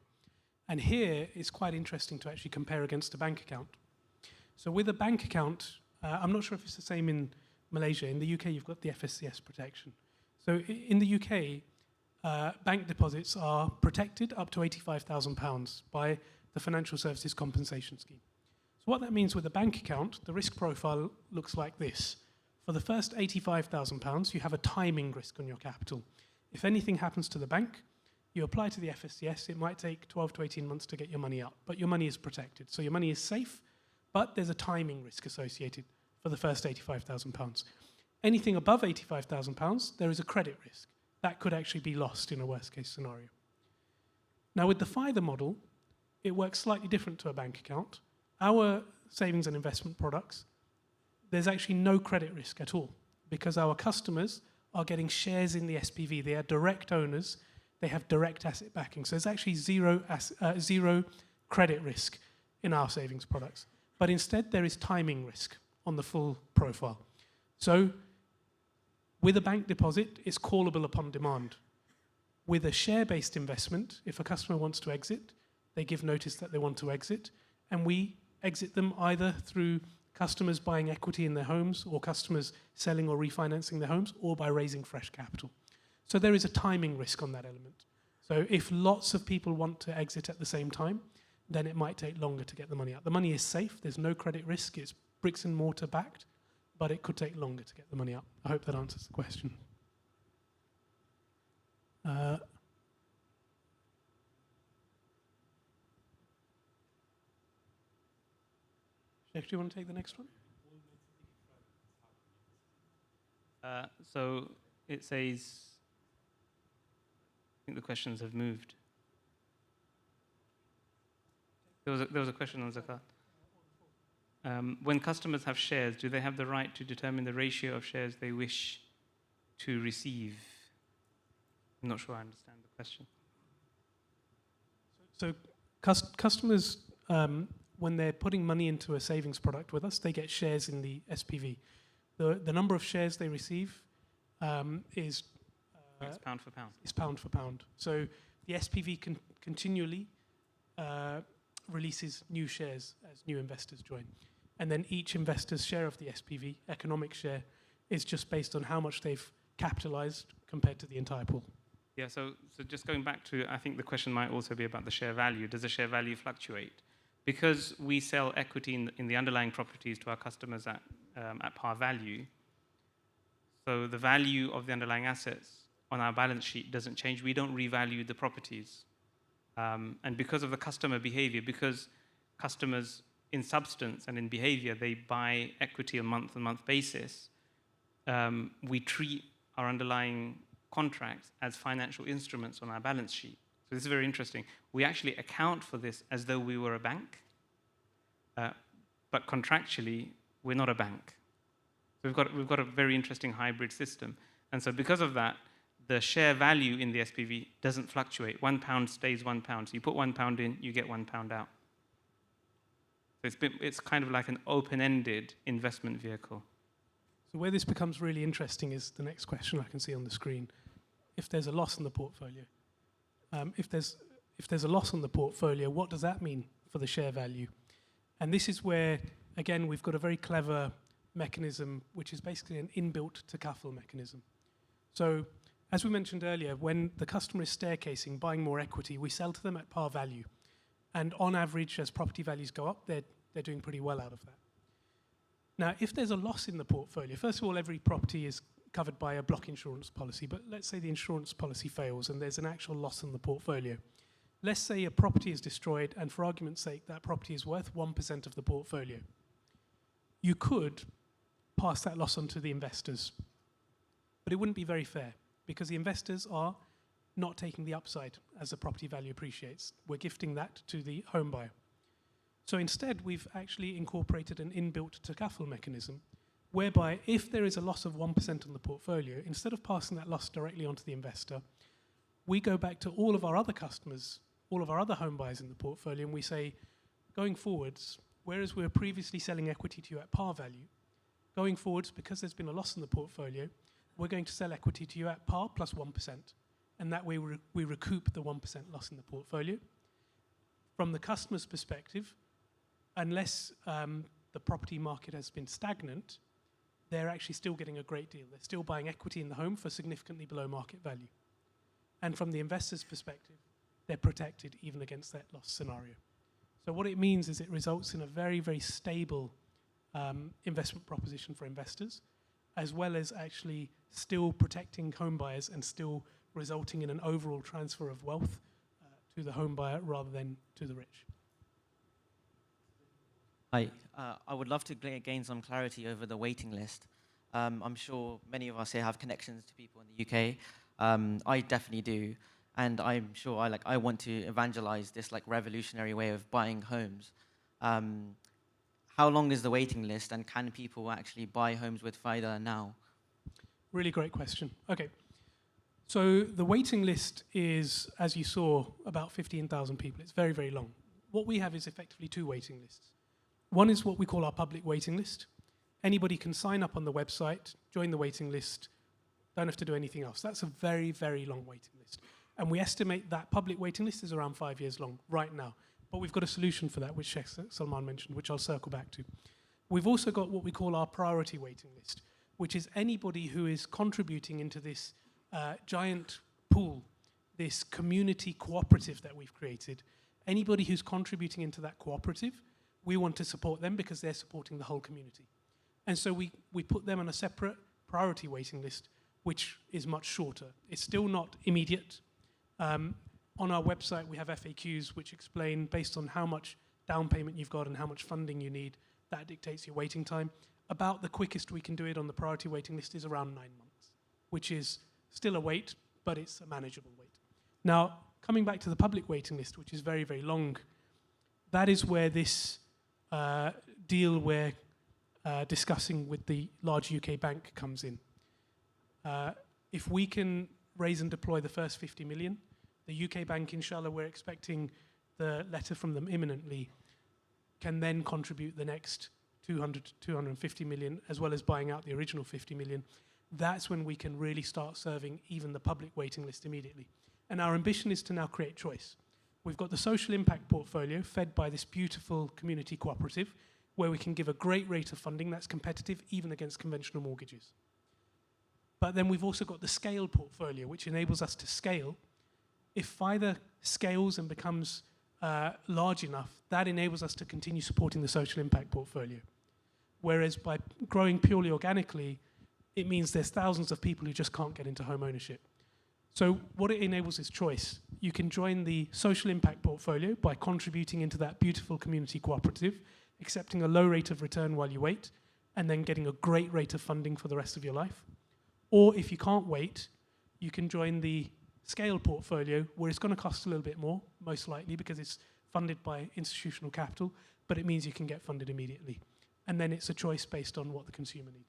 And here it's quite interesting to actually compare against a bank account. So with a bank account, I'm not sure if it's the same in Malaysia. In the UK, you've got the FSCS protection. So in the UK, bank deposits are protected up to £85,000 by the Financial Services Compensation Scheme. So what that means with a bank account, the risk profile looks like this. For the first £85,000, you have a timing risk on your capital. If anything happens to the bank, you apply to the FSCS, it might take 12 to 18 months to get your money out, but your money is protected. So your money is safe, but there's a timing risk associated for the first £85,000. Anything above £85,000, there is a credit risk. That could actually be lost in a worst case scenario. Now with the Pfida model, it works slightly different to a bank account. Our savings and investment products, there's actually no credit risk at all because our customers are getting shares in the SPV. They are direct owners. They have direct asset backing. So there's actually zero credit risk in our savings products. But instead, there is timing risk on the full profile. So with a bank deposit, it's callable upon demand. With a share-based investment, if a customer wants to exit, they give notice that they want to exit, and we exit them either through customers buying equity in their homes or customers selling or refinancing their homes or by raising fresh capital. So there is a timing risk on that element. So if lots of people want to exit at the same time, then it might take longer to get the money out. The money is safe, there's no credit risk, it's bricks and mortar backed, but it could take longer to get the money out. I hope that answers the question. Sheikh, do you want to take the next one? So it says, I think the questions have moved. There was a question on zakat. When customers have shares, do they have the right to determine the ratio of shares they wish to receive? I'm not sure I understand the question. So customers, when they're putting money into a savings product with us, they get shares in the SPV. The number of shares they receive is It's pound for pound. Is pound for pound. So the SPV continually releases new shares as new investors join. And then each investor's share of the SPV, economic share, is just based on how much they've capitalized compared to the entire pool. Yeah, so just going back to, I think the question might also be about the share value. Does the share value fluctuate? Because we sell equity in the underlying properties to our customers at par value, so the value of the underlying assets on our balance sheet doesn't change. We don't revalue the properties. And because of the customer behavior, because customers in substance and in behavior, they buy equity on month-on-month basis, we treat our underlying contracts as financial instruments on our balance sheet. So this is very interesting. We actually account for this as though we were a bank, but contractually, we're not a bank. So we've got a very interesting hybrid system. And so because of that, the share value in the SPV doesn't fluctuate. £1 stays £1. So you put £1 in, you get £1 out. So it's kind of like an open-ended investment vehicle. So where this becomes really interesting is the next question I can see on the screen. If there's a loss in the portfolio, if there's a loss on the portfolio, what does that mean for the share value? And this is where, again, we've got a very clever mechanism, which is basically an inbuilt takaful mechanism. So, as we mentioned earlier, when the customer is staircasing, buying more equity, we sell to them at par value. And on average, as property values go up, they're doing pretty well out of that. Now, if there's a loss in the portfolio, first of all, every property is covered by a block insurance policy, but let's say the insurance policy fails and there's an actual loss in the portfolio. Let's say a property is destroyed, and for argument's sake, that property is worth 1% of the portfolio. You could pass that loss on to the investors, but it wouldn't be very fair because the investors are not taking the upside as the property value appreciates. We're gifting that to the home buyer. So instead, we've actually incorporated an inbuilt takaful mechanism whereby if there is a loss of 1% on the portfolio, instead of passing that loss directly onto the investor, we go back to all of our other customers, all of our other home buyers in the portfolio, and we say, going forwards, whereas we were previously selling equity to you at par value, going forwards, because there's been a loss in the portfolio, we're going to sell equity to you at par plus 1%. And that way we recoup the 1% loss in the portfolio. From the customer's perspective, unless the property market has been stagnant, they're actually still getting a great deal. They're still buying equity in the home for significantly below market value. And from the investor's perspective, they're protected even against that loss scenario. So what it means is it results in a very, very stable investment proposition for investors, as well as actually still protecting home buyers and still resulting in an overall transfer of wealth to the home buyer rather than to the rich. Hi, I would love to gain some clarity over the waiting list. I'm sure many of us here have connections to people in the UK. I definitely do, and I'm sure I want to evangelize this revolutionary way of buying homes. How long is the waiting list, and can people actually buy homes with Pfida now? Really great question. Okay, so the waiting list is, as you saw, about 15,000 people. It's very, very long. What we have is effectively two waiting lists. One is what we call our public waiting list. Anybody can sign up on the website, join the waiting list, don't have to do anything else. That's a very, very long waiting list. And we estimate that public waiting list is around 5 years long right now. But we've got a solution for that, which Sheikh Salman mentioned, which I'll circle back to. We've also got what we call our priority waiting list, which is anybody who is contributing into this giant pool, this community cooperative that we've created. Anybody who's contributing into that cooperative, we want to support them because they're supporting the whole community. And so we put them on a separate priority waiting list, which is much shorter. It's still not immediate. On our website, we have FAQs which explain, based on how much down payment you've got and how much funding you need, that dictates your waiting time. About the quickest we can do it on the priority waiting list is around 9 months, which is still a wait, but it's a manageable wait. Now, coming back to the public waiting list, which is very, very long, that is where this deal we're discussing with the large UK bank comes in. If we can raise and deploy the first 50 million, the UK bank, inshallah, we're expecting the letter from them imminently, can then contribute the next 200 to 250 million, as well as buying out the original 50 million. That's when we can really start serving even the public waiting list immediately. And our ambition is to now create choice. We've got the social impact portfolio fed by this beautiful community cooperative, where we can give a great rate of funding that's competitive even against conventional mortgages. But then we've also got the scale portfolio, which enables us to scale. If Pfida scales and becomes large enough, that enables us to continue supporting the social impact portfolio. Whereas by growing purely organically, it means there's thousands of people who just can't get into home ownership. So what it enables is choice. You can join the social impact portfolio by contributing into that beautiful community cooperative accepting a low rate of return while you wait, and then getting a great rate of funding for the rest of your life. Or if you can't wait, you can join the scale portfolio, where it's going to cost a little bit more, most likely because it's funded by institutional capital, but it means you can get funded immediately. And then it's a choice based on what the consumer needs.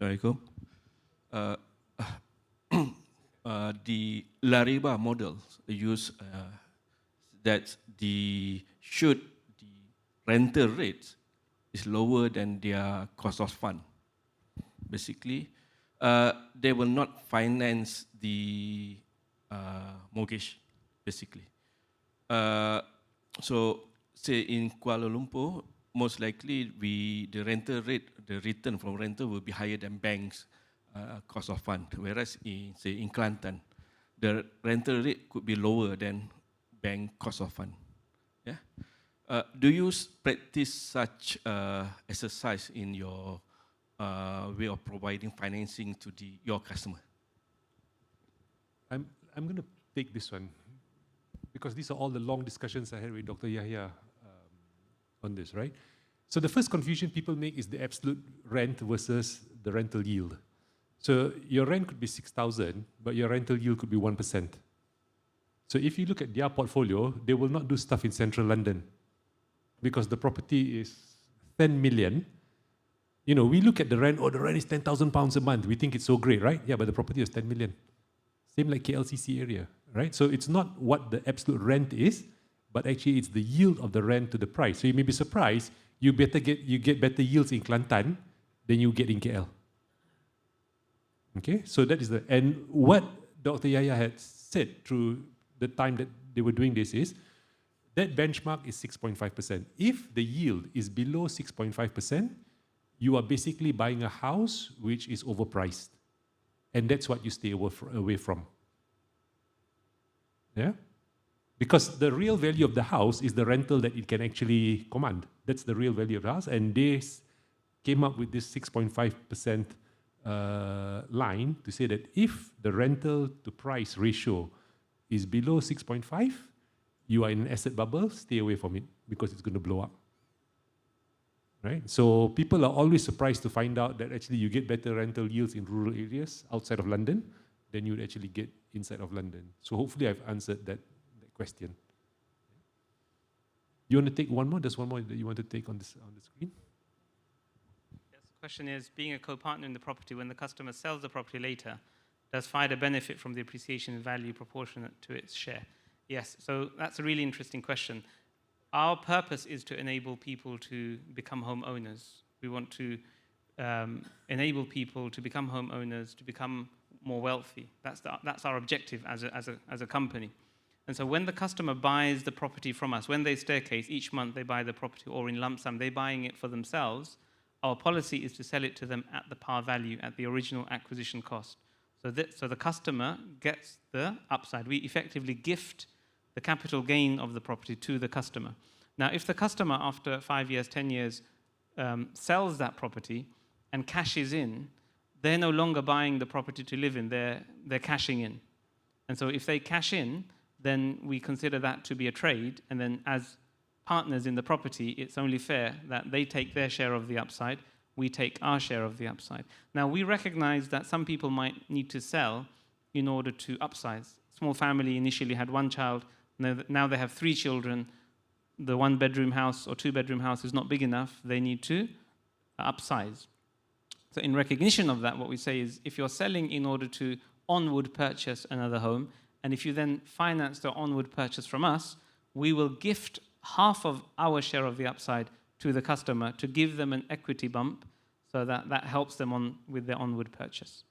Assalamualaikum. The Lariba model use that the rental rate is lower than their cost of fund. Basically, they will not finance the mortgage. Basically, so say in Kuala Lumpur, most likely the rental rate, the return from rental will be higher than banks' cost of fund. Whereas in Kelantan, the rental rate could be lower than bank cost of fund. Yeah. Do you practice such exercise in your way of providing financing to your customer? I'm going to take this one because these are all the long discussions I had with Dr. Yahya on this, right? So the first confusion people make is the absolute rent versus the rental yield. So your rent could be 6,000, but your rental yield could be 1%. So if you look at their portfolio, they will not do stuff in central London because the property is 10 million. You know, we look at the rent, oh, the rent is £10,000 a month. We think it's so great, right? Yeah, but the property is 10 million. Same like KLCC area, right? So it's not what the absolute rent is, but actually it's the yield of the rent to the price. So you may be surprised, you get better yields in Kelantan than you get in KL. Okay, so that is and what Dr. Yahya had said through the time that they were doing this is, that benchmark is 6.5%. If the yield is below 6.5%, you are basically buying a house which is overpriced. And that's what you stay away from. Yeah? Because the real value of the house is the rental that it can actually command. That's the real value of the house. And they came up with this 6.5% line to say that if the rental to price ratio is below 6.5, you are in an asset bubble, stay away from it because it's going to blow up. Right? So people are always surprised to find out that actually you get better rental yields in rural areas outside of London than you would actually get inside of London. So hopefully I've answered that question. You want to take one more? There's one more that you want to take on the screen? Yes, the question is, being a co-partner in the property, when the customer sells the property later, does Pfida benefit from the appreciation in value proportionate to its share? Yes, so that's a really interesting question. Our purpose is to enable people to become homeowners. We want to enable people to become homeowners, to become more wealthy. That's our objective as a company. And so when the customer buys the property from us, when they staircase, each month they buy the property, or in lump sum, they're buying it for themselves, our policy is to sell it to them at the par value, at the original acquisition cost. So the customer gets the upside. We effectively gift the capital gain of the property to the customer. Now, if the customer, after 5 years, 10 years, sells that property and cashes in, they're no longer buying the property to live in, they're cashing in. And so if they cash in, then we consider that to be a trade, and then as partners in the property, it's only fair that they take their share of the upside, we take our share of the upside. Now, we recognize that some people might need to sell in order to upsize. Small family initially had one child, now they have 3 children. The 1-bedroom house or 2-bedroom house is not big enough, they need to upsize. So in recognition of that, what we say is, if you're selling in order to onward purchase another home, and if you then finance the onward purchase from us, we will gift half of our share of the upside to the customer to give them an equity bump, so that helps them on with their onward purchase.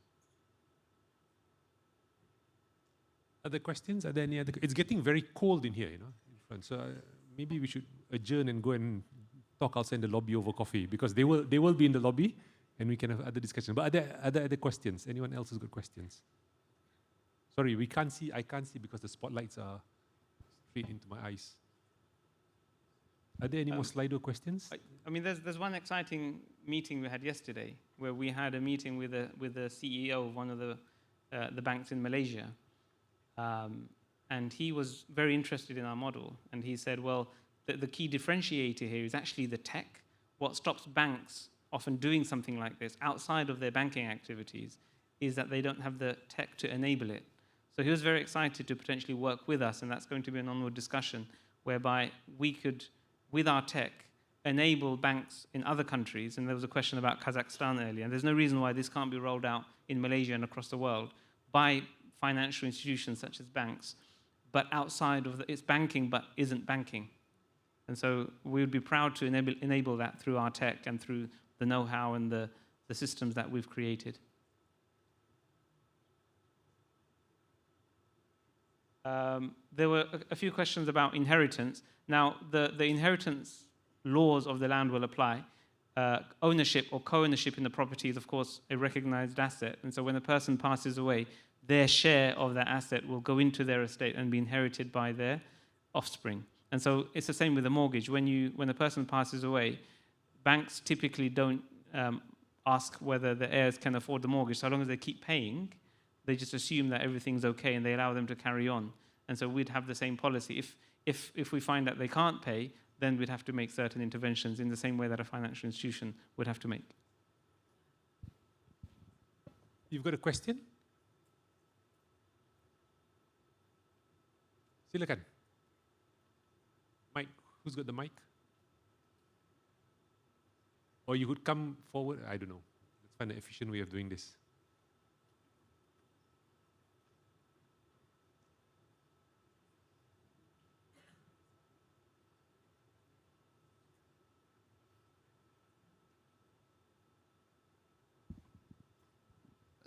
Other questions? Are there any other? It's getting very cold in here, in front. So maybe we should adjourn and go and talk outside in the lobby over coffee, because they will be in the lobby, and we can have other discussions. But are there other questions? Anyone else has got questions? Sorry, I can't see because the spotlights are straight into my eyes. Are there any more Slido questions? I mean, there's one exciting meeting we had yesterday where we had a meeting with the CEO of one of the banks in Malaysia. And he was very interested in our model. And he said, well, the key differentiator here is actually the tech. What stops banks often doing something like this outside of their banking activities is that they don't have the tech to enable it. So he was very excited to potentially work with us, and that's going to be an onward discussion whereby we could, with our tech, enable banks in other countries, and there was a question about Kazakhstan earlier, and there's no reason why this can't be rolled out in Malaysia and across the world by financial institutions such as banks, but outside of it's banking but isn't banking. And so we would be proud to enable that through our tech and through the know-how and the systems that we've created. There were a few questions about inheritance. Now, the inheritance laws of the land will apply. Ownership or co-ownership in the property is, of course, a recognized asset. And so when a person passes away, their share of that asset will go into their estate and be inherited by their offspring. And so it's the same with a mortgage. When a person passes away, banks typically don't ask whether the heirs can afford the mortgage. So long as they keep paying, they just assume that everything's okay and they allow them to carry on. And so we'd have the same policy. If we find that they can't pay, then we'd have to make certain interventions in the same way that a financial institution would have to make. You've got a question? Silakan. Mike, who's got the mic? Or you could come forward, I don't know. Let's find an efficient way of doing this.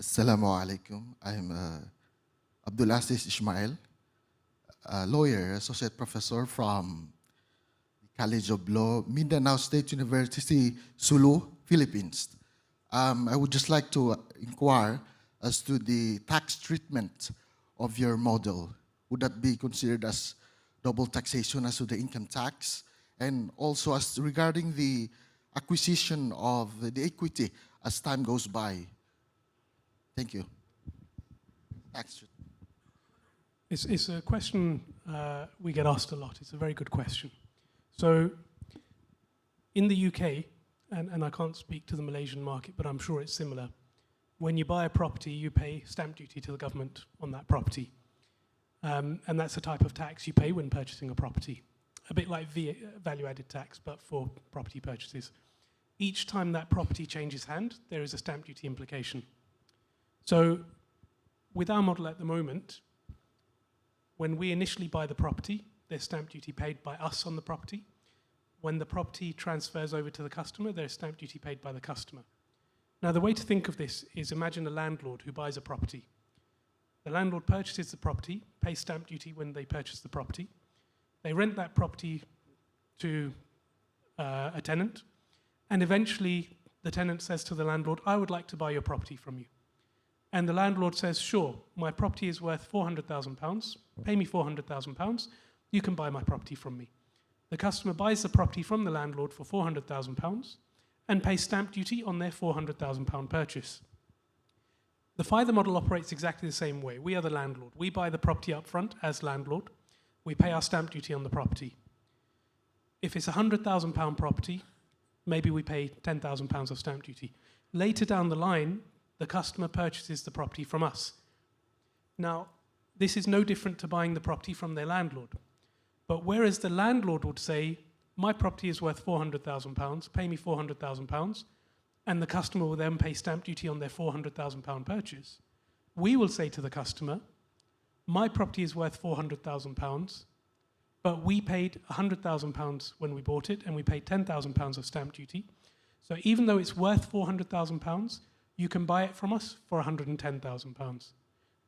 Assalamu alaikum. I'm Abdul Aziz Ismail, a lawyer, associate professor from the College of Law, Mindanao State University, Sulu, Philippines. I would just like to inquire as to the tax treatment of your model. Would that be considered as double taxation as to the income tax? And also as regarding the acquisition of the equity as time goes by. Thank you. Tax. It's a question we get asked a lot. It's a very good question. So in the UK, and I can't speak to the Malaysian market, but I'm sure it's similar. When you buy a property, you pay stamp duty to the government on that property. And that's a type of tax you pay when purchasing a property. A bit like value-added tax, but for property purchases. Each time that property changes hand, there is a stamp duty implication. So with our model at the moment, when we initially buy the property, there's stamp duty paid by us on the property. When the property transfers over to the customer, there's stamp duty paid by the customer. Now, the way to think of this is imagine a landlord who buys a property. The landlord purchases the property, pays stamp duty when they purchase the property. They rent that property to a tenant, and eventually the tenant says to the landlord, I would like to buy your property from you. And the landlord says, sure, my property is worth £400,000, pay me £400,000, you can buy my property from me. The customer buys the property from the landlord for £400,000 and pays stamp duty on their £400,000 purchase. The Pfida model operates exactly the same way. We are the landlord. We buy the property up front as landlord. We pay our stamp duty on the property. If it's a £100,000 property, maybe we pay £10,000 of stamp duty. Later down the line, the customer purchases the property from us. Now, this is no different to buying the property from their landlord. But whereas the landlord would say, my property is worth £400,000, pay me £400,000, and the customer will then pay stamp duty on their £400,000 purchase, we will say to the customer, my property is worth £400,000, but we paid £100,000 when we bought it, and we paid £10,000 of stamp duty. So even though it's worth £400,000, you can buy it from us for £110,000.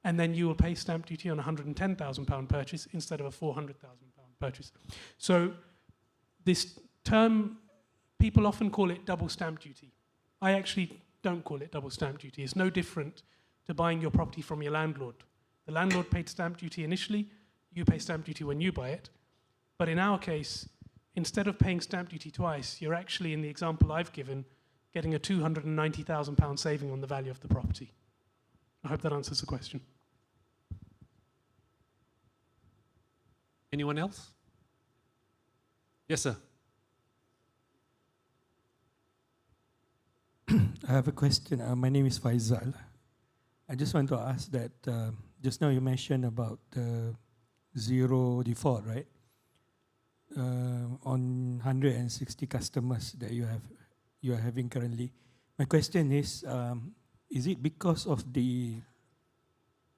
And then you will pay stamp duty on a £110,000 purchase instead of a £400,000 purchase. So this term, people often call it double stamp duty. I actually don't call it double stamp duty. It's no different to buying your property from your landlord. The landlord paid stamp duty initially, you pay stamp duty when you buy it. But in our case, instead of paying stamp duty twice, you're actually, in the example I've given, getting a £290,000 saving on the value of the property. I hope that answers the question. Anyone else? Yes, sir. I have a question. My name is Faisal. I just want to ask that just now you mentioned about zero default, right? On 160 customers that you are having currently. My question is it because of the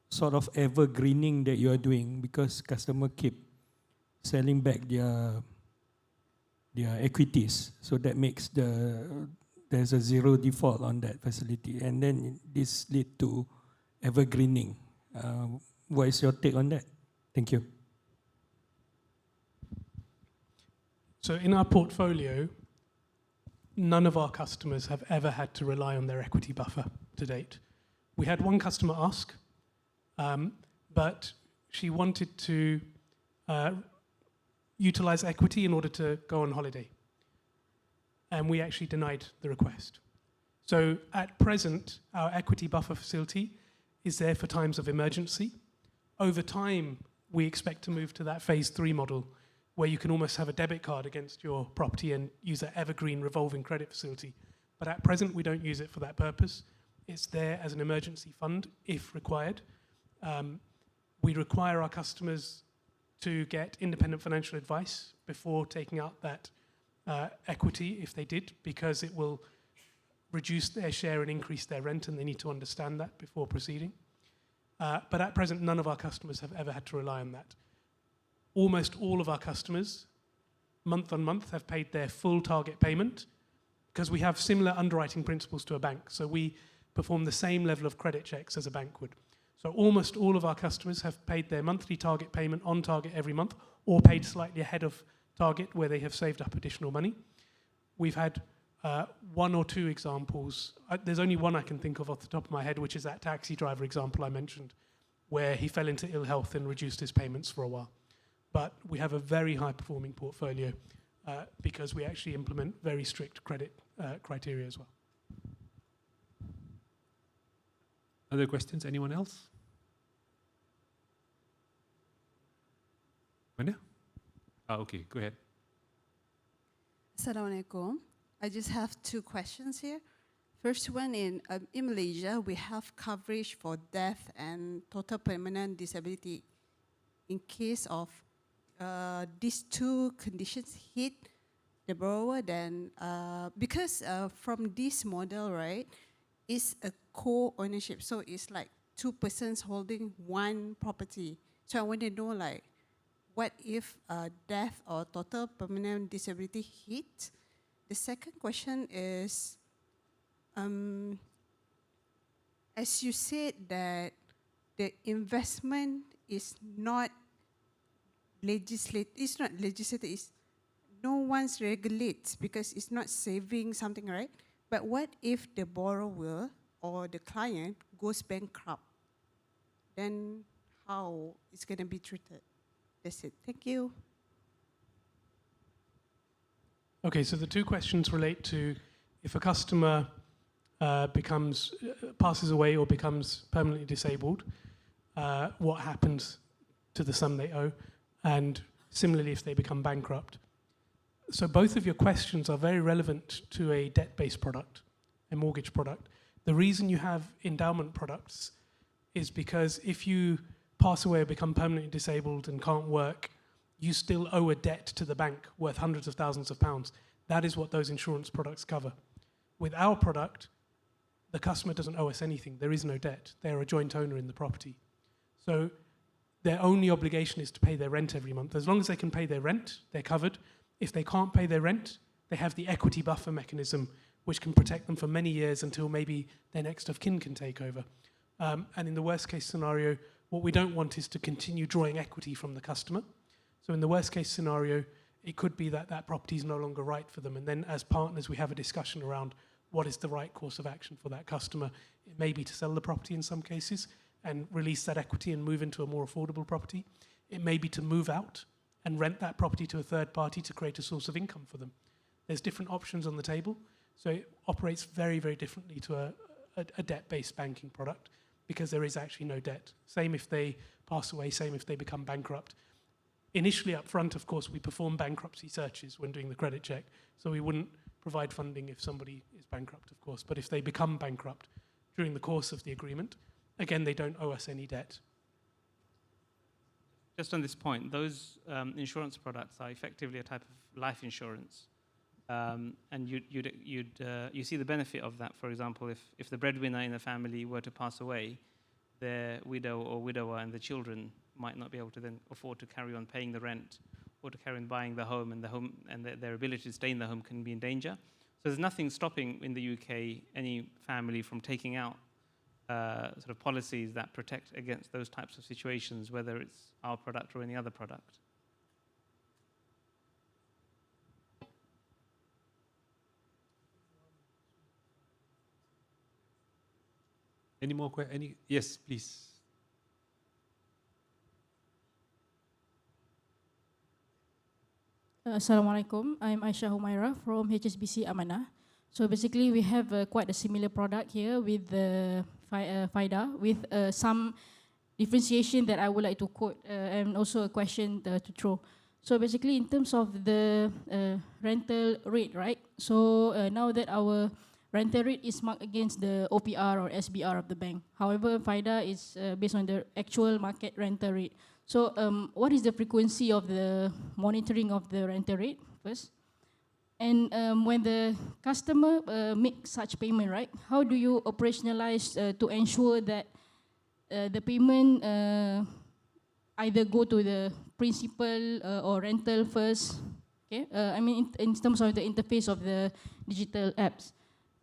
sort of evergreening that you are doing, because customer keep selling back their equities, so that makes there's a zero default on that facility, and then this lead to evergreening. What is your take on that? Thank you. So in our portfolio, none of our customers have ever had to rely on their equity buffer to date. We had one customer ask, but she wanted to utilize equity in order to go on holiday. And we actually denied the request. So at present, our equity buffer facility is there for times of emergency. Over time, we expect to move to that phase 3 model, where you can almost have a debit card against your property and use an evergreen revolving credit facility. But at present, we don't use it for that purpose. It's there as an emergency fund, if required. We require our customers to get independent financial advice before taking out that equity, if they did, because it will reduce their share and increase their rent, and they need to understand that before proceeding. But at present, none of our customers have ever had to rely on that. Almost all of our customers, month on month, have paid their full target payment, because we have similar underwriting principles to a bank. So we perform the same level of credit checks as a bank would. So almost all of our customers have paid their monthly target payment on target every month, or paid slightly ahead of target where they have saved up additional money. We've had one or two examples. There's only one I can think of off the top of my head, which is that taxi driver example I mentioned, where he fell into ill health and reduced his payments for a while. But we have a very high-performing portfolio because we actually implement very strict credit criteria as well. Other questions? Anyone else? Mana? Okay, go ahead. Assalamualaikum. I just have 2 questions here. First one, in Malaysia, we have coverage for death and total permanent disability. In case of these 2 conditions hit the borrower, then because from this model, right, it's a co-ownership, so it's like 2 persons holding one property. So I want to know, like, what if death or total permanent disability hit? The second question is, as you said that the investment is not legislated, it's no one's regulates because it's not saving something, right? But what if the borrower or the client goes bankrupt? Then how it's going to be treated? That's it. Thank you. Okay, so the 2 questions relate to if a customer passes away or becomes permanently disabled, what happens to the sum they owe, and similarly if they become bankrupt. So both of your questions are very relevant to a debt-based product, a mortgage product. The reason you have endowment products is because if you pass away or become permanently disabled and can't work, you still owe a debt to the bank worth hundreds of thousands of pounds. That is what those insurance products cover. With our product, the customer doesn't owe us anything. There is no debt. They're a joint owner in the property. So their only obligation is to pay their rent every month. As long as they can pay their rent, they're covered. If they can't pay their rent, they have the equity buffer mechanism, which can protect them for many years until maybe their next of kin can take over. And in the worst case scenario, what we don't want is to continue drawing equity from the customer. So in the worst case scenario, it could be that that property is no longer right for them. And then as partners, we have a discussion around what is the right course of action for that customer. It may be to sell the property in some cases and release that equity and move into a more affordable property. It may be to move out and rent that property to a third party to create a source of income for them. There's different options on the table, so it operates very, very differently to a debt-based banking product because there is actually no debt. Same if they pass away, same if they become bankrupt. Initially up front, of course, we perform bankruptcy searches when doing the credit check, so we wouldn't provide funding if somebody is bankrupt, of course, but if they become bankrupt during the course of the agreement, again, they don't owe us any debt. Just on this point, those insurance products are effectively a type of life insurance. And you see the benefit of that. For example, if the breadwinner in the family were to pass away, their widow or widower and the children might not be able to then afford to carry on paying the rent or to carry on buying the home, and their ability to stay in the home can be in danger. So there's nothing stopping in the UK any family from taking out sort of policies that protect against those types of situations, whether it's our product or any other product. Any more questions? Yes, please. Assalamualaikum. I'm Aisyah Humaira from HSBC Amanah. So basically, we have quite a similar product here with the Pfida, with some differentiation that I would like to quote, and also a question to throw. So basically, in terms of the rental rate, right? So now that our rental rate is marked against the OPR or SBR of the bank. However, Pfida is based on the actual market rental rate. So what is the frequency of the monitoring of the rental rate first? And when the customer makes such payment, right, how do you operationalize to ensure that the payment either go to the principal or rental first? Okay, I mean in terms of the interface of the digital apps.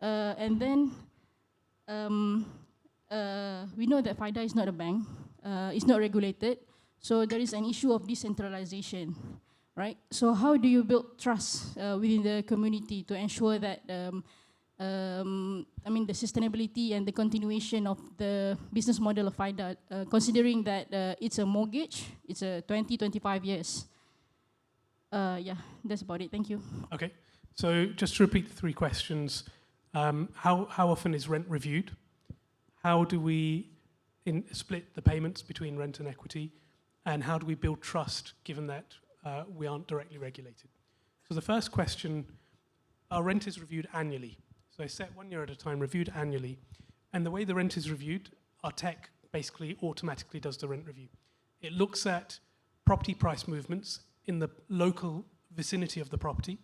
And then we know that Pfida is not a bank, it's not regulated, so there is an issue of decentralization, right? So how do you build trust within the community to ensure that, I mean, the sustainability and the continuation of the business model of Pfida, considering that it's a mortgage, it's a 20-25 years. Yeah, that's about it. Thank you. Okay, so just to repeat the three questions. How often is rent reviewed? How do we split the payments between rent and equity? And how do we build trust given that we aren't directly regulated? So the first question, our rent is reviewed annually. So I set 1 year at a time, reviewed annually. And the way the rent is reviewed, our tech basically automatically does the rent review. It looks at property price movements in the local vicinity of the property.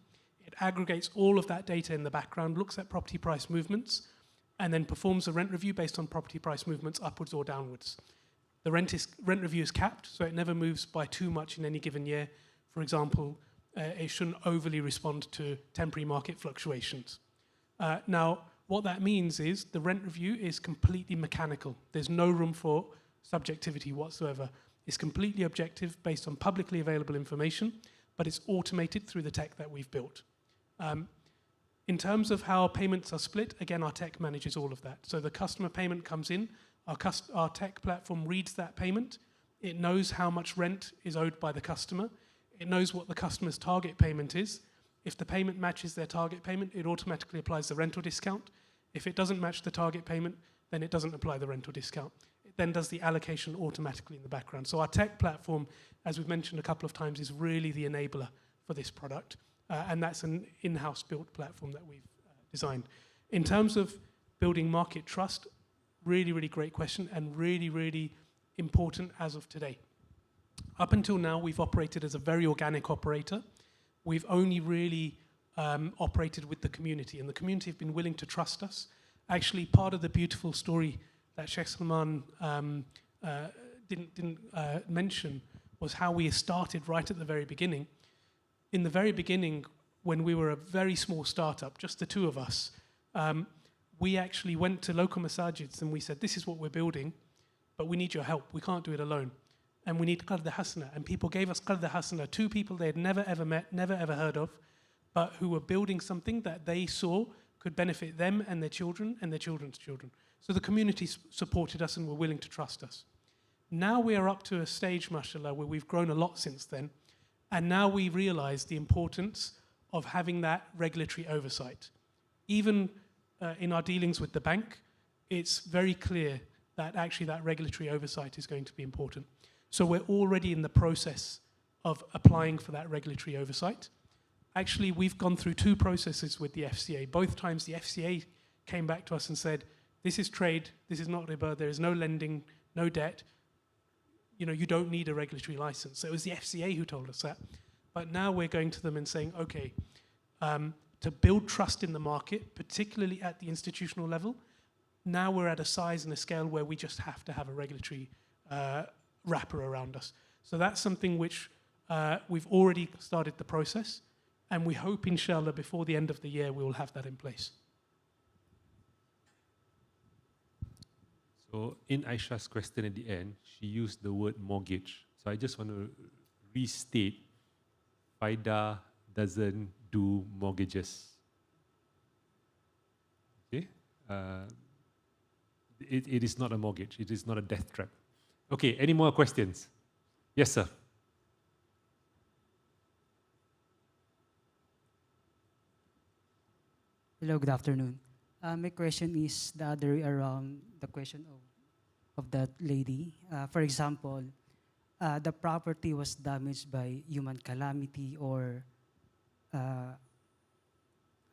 It aggregates all of that data in the background, looks at property price movements, and then performs a rent review based on property price movements upwards or downwards. The rent review is capped, so it never moves by too much in any given year. For example, it shouldn't overly respond to temporary market fluctuations. Now, what that means is the rent review is completely mechanical. There's no room for subjectivity whatsoever. It's completely objective based on publicly available information, but it's automated through the tech that we've built. In terms of how payments are split, again, our tech manages all of that. So the customer payment comes in, our tech platform reads that payment, it knows how much rent is owed by the customer, it knows what the customer's target payment is. If the payment matches their target payment, it automatically applies the rental discount. If it doesn't match the target payment, then it doesn't apply the rental discount. It then does the allocation automatically in the background. So our tech platform, as we've mentioned a couple of times, is really the enabler for this product. And that's an in-house built platform that we've designed. In terms of building market trust, really, really great question and really, really important as of today. Up until now, we've operated as a very organic operator. We've only really operated with the community, and the community have been willing to trust us. Actually, part of the beautiful story that Sheikh Salman didn't mention was how we started right at the very beginning. In the very beginning, when we were a very small startup, just the two of us, we actually went to local masajids and we said, this is what we're building, but we need your help. We can't do it alone. And we need Qard Hasana. And people gave us Qard Hasana, two people they had never ever met, never ever heard of, but who were building something that they saw could benefit them and their children and their children's children. So the community supported us and were willing to trust us. Now we are up to a stage, mashallah, where we've grown a lot since then. And now we realize the importance of having that regulatory oversight. Even in our dealings with the bank, it's very clear that actually that regulatory oversight is going to be important. So we're already in the process of applying for that regulatory oversight. Actually, we've gone through 2 processes with the FCA. Both times the FCA came back to us and said, this is trade, this is not riba, there is no lending, no debt. You know, you don't need a regulatory license. So it was the FCA who told us that. But now we're going to them and saying, okay, to build trust in the market, particularly at the institutional level, now we're at a size and a scale where we just have to have a regulatory wrapper around us. So that's something which we've already started the process, and we hope, inshallah, before the end of the year, we will have that in place. So in Aisha's question at the end, she used the word mortgage. So I just want to restate, Pfida doesn't do mortgages. Okay? It is not a mortgage. It is not a death trap. Okay, any more questions? Yes, sir. Hello, good afternoon. My question is the other way around the question of that lady. For example, the property was damaged by human calamity or a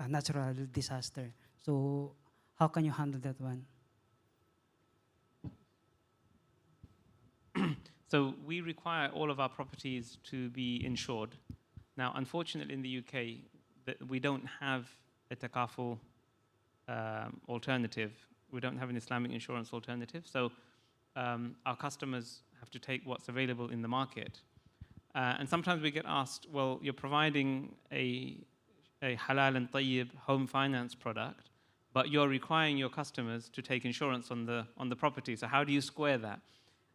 natural disaster. So how can you handle that one? So we require all of our properties to be insured. Now, unfortunately, in the UK, we don't have a takaful alternative. We don't have an Islamic insurance alternative. So our customers have to take what's available in the market. And sometimes we get asked, well, you're providing a halal and tayyib home finance product, but you're requiring your customers to take insurance on the property. So how do you square that?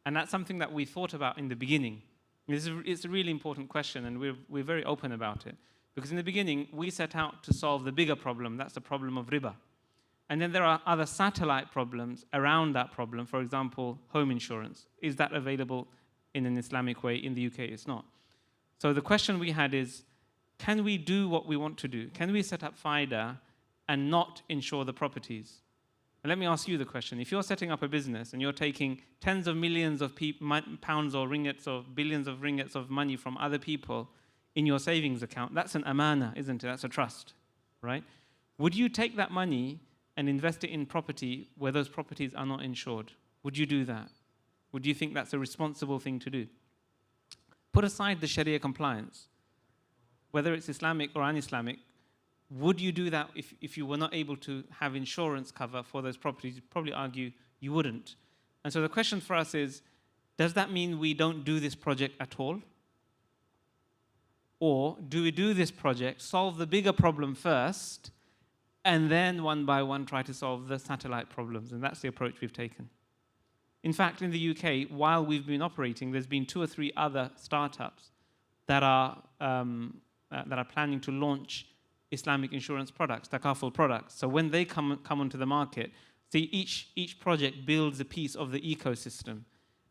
And that's something that we thought about in the beginning. It's a really important question, and we're very open about it. Because in the beginning, we set out to solve the bigger problem. That's the problem of riba. And then there are other satellite problems around that problem. For example, home insurance. Is that available in an Islamic way? In the UK, it's not. So the question we had is, can we do what we want to do? Can we set up Pfida and not insure the properties? And let me ask you the question. If you're setting up a business and you're taking tens of millions of pounds or ringgits or billions of ringgits of money from other people in your savings account, that's an amana, isn't it? That's a trust, right? Would you take that money and invest it in property where those properties are not insured? Would you do that? Would you think that's a responsible thing to do? Put aside the Sharia compliance, whether it's Islamic or un-Islamic, would you do that if you were not able to have insurance cover for those properties? You'd probably argue you wouldn't. And so the question for us is, does that mean we don't do this project at all? Or do we do this project, solve the bigger problem first, and then one by one try to solve the satellite problems? And that's the approach we've taken. In fact, in the UK, while we've been operating, there's been 2 or 3 other startups that are planning to launch Islamic insurance products, takaful products. So when they come onto the market, see, each project builds a piece of the ecosystem.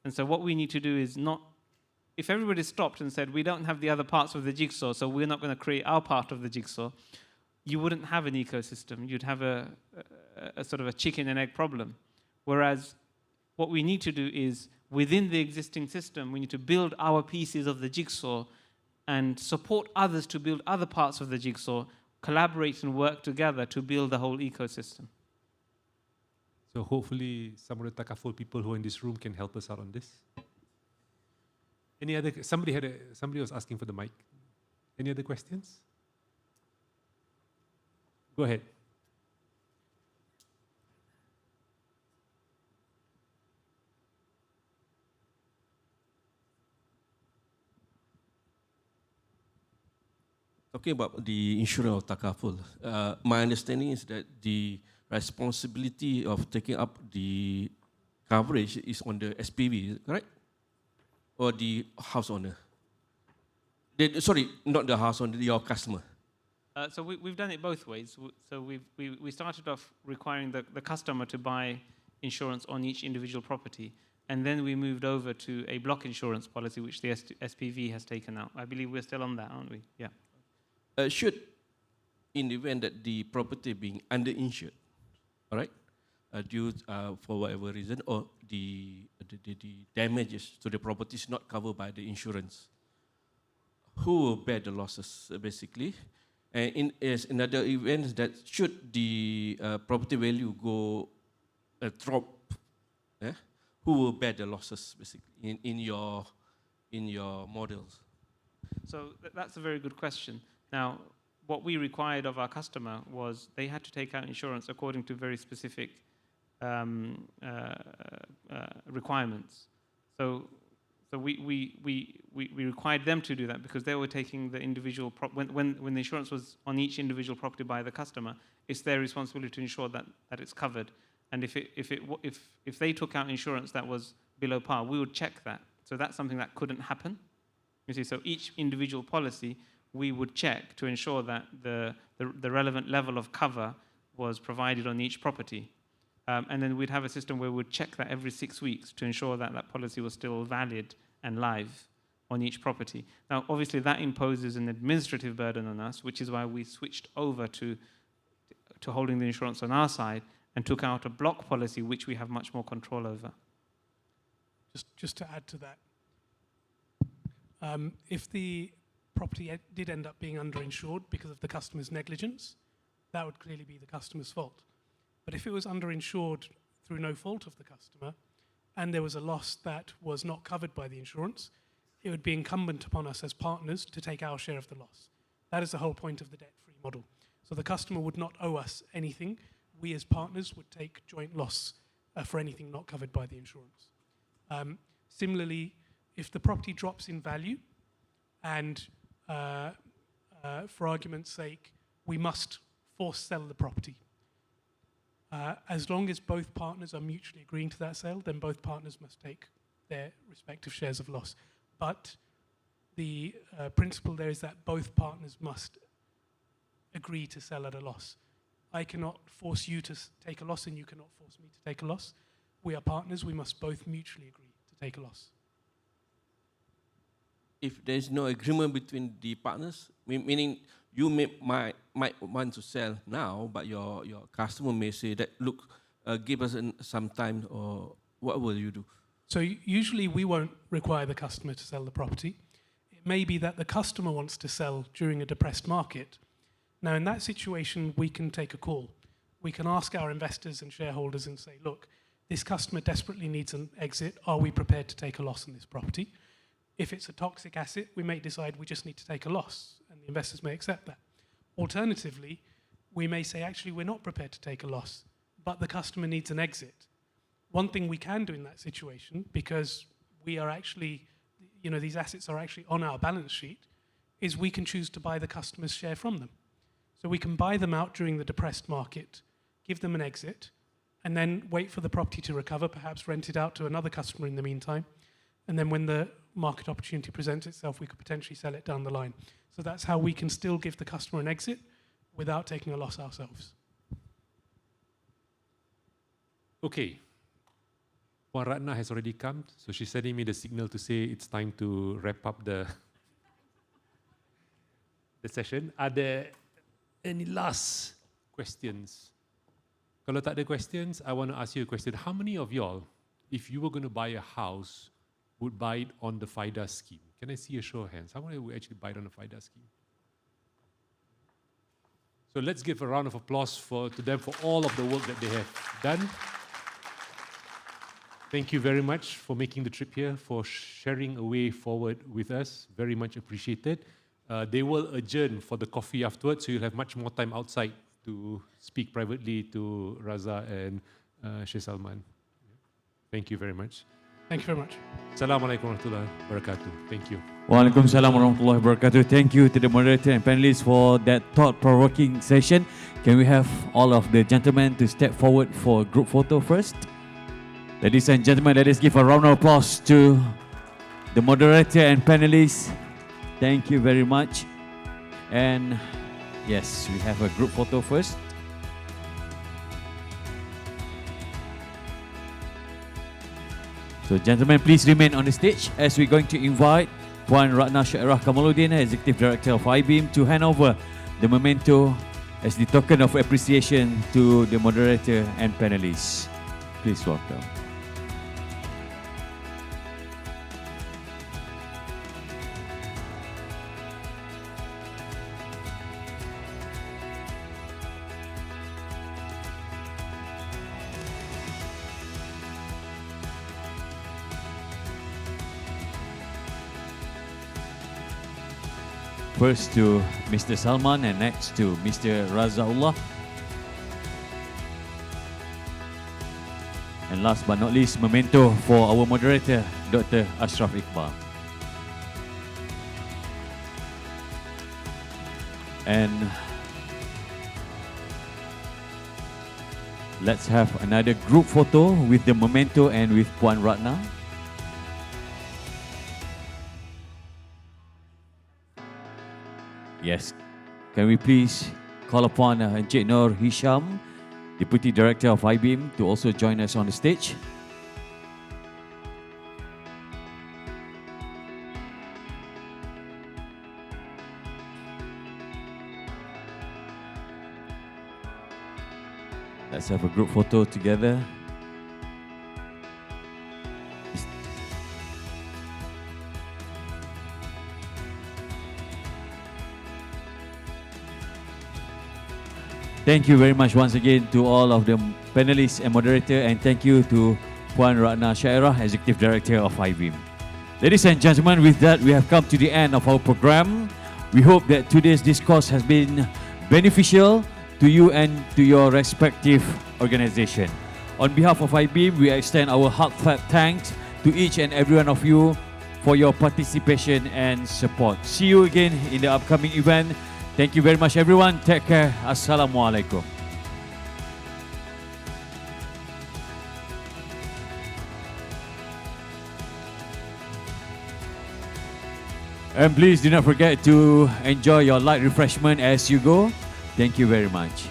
And so what we need to do is not, if everybody stopped and said, we don't have the other parts of the jigsaw, so we're not going to create our part of the jigsaw, you wouldn't have an ecosystem. You'd have a sort of a chicken and egg problem. Whereas what we need to do is, within the existing system, we need to build our pieces of the jigsaw and support others to build other parts of the jigsaw, collaborate and work together to build the whole ecosystem. So hopefully some of the takaful people who are in this room can help us out on this. Any other, somebody was asking for the mic. Any other questions? Go ahead. Talking about the insurance of takaful, my understanding is that the responsibility of taking up the coverage is on the SPV, correct? Or the house owner? Sorry, not the house owner, your customer. So we've done it both ways. So we started off requiring the customer to buy insurance on each individual property. and then we moved over to a block insurance policy, which the SPV has taken out. I believe we're still on that, aren't we? Yeah. Should, in the event that the property being underinsured, all right, due for whatever reason, or the damages to the property is not covered by the insurance, who will bear the losses, basically? And in other events, that should the property value go drop, who will bear the losses, basically, in your models? So that's a very good question. Now, what we required of our customer was they had to take out insurance according to very specific requirements. So we required them to do that because they were taking the individual, when the insurance was on each individual property by the customer, it's their responsibility to ensure that it's covered. And if they took out insurance that was below par, we would check that. So that's something that couldn't happen. You see, so each individual policy we would check to ensure that the relevant level of cover was provided on each property. And then we'd have a system where we'd check that every 6 weeks to ensure that that policy was still valid and live on each property. Now, obviously, that imposes an administrative burden on us, which is why we switched over to holding the insurance on our side and took out a block policy, which we have much more control over. Just to add to that, if the property did end up being underinsured because of the customer's negligence, that would clearly be the customer's fault. But if it was underinsured through no fault of the customer, and there was a loss that was not covered by the insurance, it would be incumbent upon us as partners to take our share of the loss. That is the whole point of the debt-free model. So the customer would not owe us anything. We as partners would take joint loss for anything not covered by the insurance. Similarly, if the property drops in value and for argument's sake, we must force sell the property. As long as both partners are mutually agreeing to that sale, then both partners must take their respective shares of loss. But the principle there is that both partners must agree to sell at a loss. I cannot force you to take a loss and you cannot force me to take a loss. We are partners, we must both mutually agree to take a loss. If there is no agreement between the partners, meaning you might want to sell now, but your customer may say that, look, give us some time, or what will you do? So usually we won't require the customer to sell the property. It may be that the customer wants to sell during a depressed market. Now, in that situation, we can take a call. We can ask our investors and shareholders and say, look, this customer desperately needs an exit. Are we prepared to take a loss on this property? If it's a toxic asset, we may decide we just need to take a loss, and the investors may accept that. Alternatively, we may say, actually, we're not prepared to take a loss, but the customer needs an exit. One thing we can do in that situation, because we are actually, these assets are actually on our balance sheet, is we can choose to buy the customer's share from them. So we can buy them out during the depressed market, give them an exit, and then wait for the property to recover, perhaps rent it out to another customer in the meantime. And then when the market opportunity presents itself, we could potentially sell it down the line. So that's how we can still give the customer an exit without taking a loss ourselves. Okay. Puan Ratna has already come, so she's sending me the signal to say it's time to wrap up the session. Are there any last questions? Kalau tak ada questions, I want to ask you a question. How many of y'all, if you were going to buy a house, would buy it on the Pfida scheme? Can I see a show of hands? How many would actually buy it on the Pfida scheme? So let's give a round of applause to them for all of the work that they have done. Thank you very much for making the trip here, for sharing a way forward with us. Very much appreciated. They will adjourn for the coffee afterwards, so you'll have much more time outside to speak privately to Raza and Sheikh Salman. Thank you very much. Thank you very much. Assalamualaikum warahmatullahi wabarakatuh. Thank you. Waalaikumsalam warahmatullahi wabarakatuh. Thank you to the moderator and panelists for that thought-provoking session. Can we have all of the gentlemen to step forward for a group photo first? Ladies and gentlemen, let us give a round of applause to the moderator and panelists. Thank you very much. And yes, we have a group photo first. So gentlemen, please remain on the stage as we're going to invite Puan Ratna Shariah-compliant, Executive Director of AIBIM, to hand over the memento as the token of appreciation to the moderator and panelists. Please welcome. First to Mr. Salman and next to Mr. Raza Ullah. And last but not least, memento for our moderator, Dr. Ashraf Iqbal. And let's have another group photo with the memento and with Puan Ratna. Yes, can we please call upon Encik Nur Hisham, Deputy Director of AIBIM, to also join us on the stage. Let's have a group photo together. Thank you very much once again to all of the panelists and moderator, and thank you to Puan Ratna Shariah, Executive Director of AIBIM. Ladies and gentlemen, with that we have come to the end of our program. We hope that today's discourse has been beneficial to you and to your respective organization. On behalf of AIBIM, we extend our heartfelt thanks to each and every one of you for your participation and support. See you again in the upcoming event. Thank you very much, everyone. Take care. Assalamualaikum. And please do not forget to enjoy your light refreshment as you go. Thank you very much.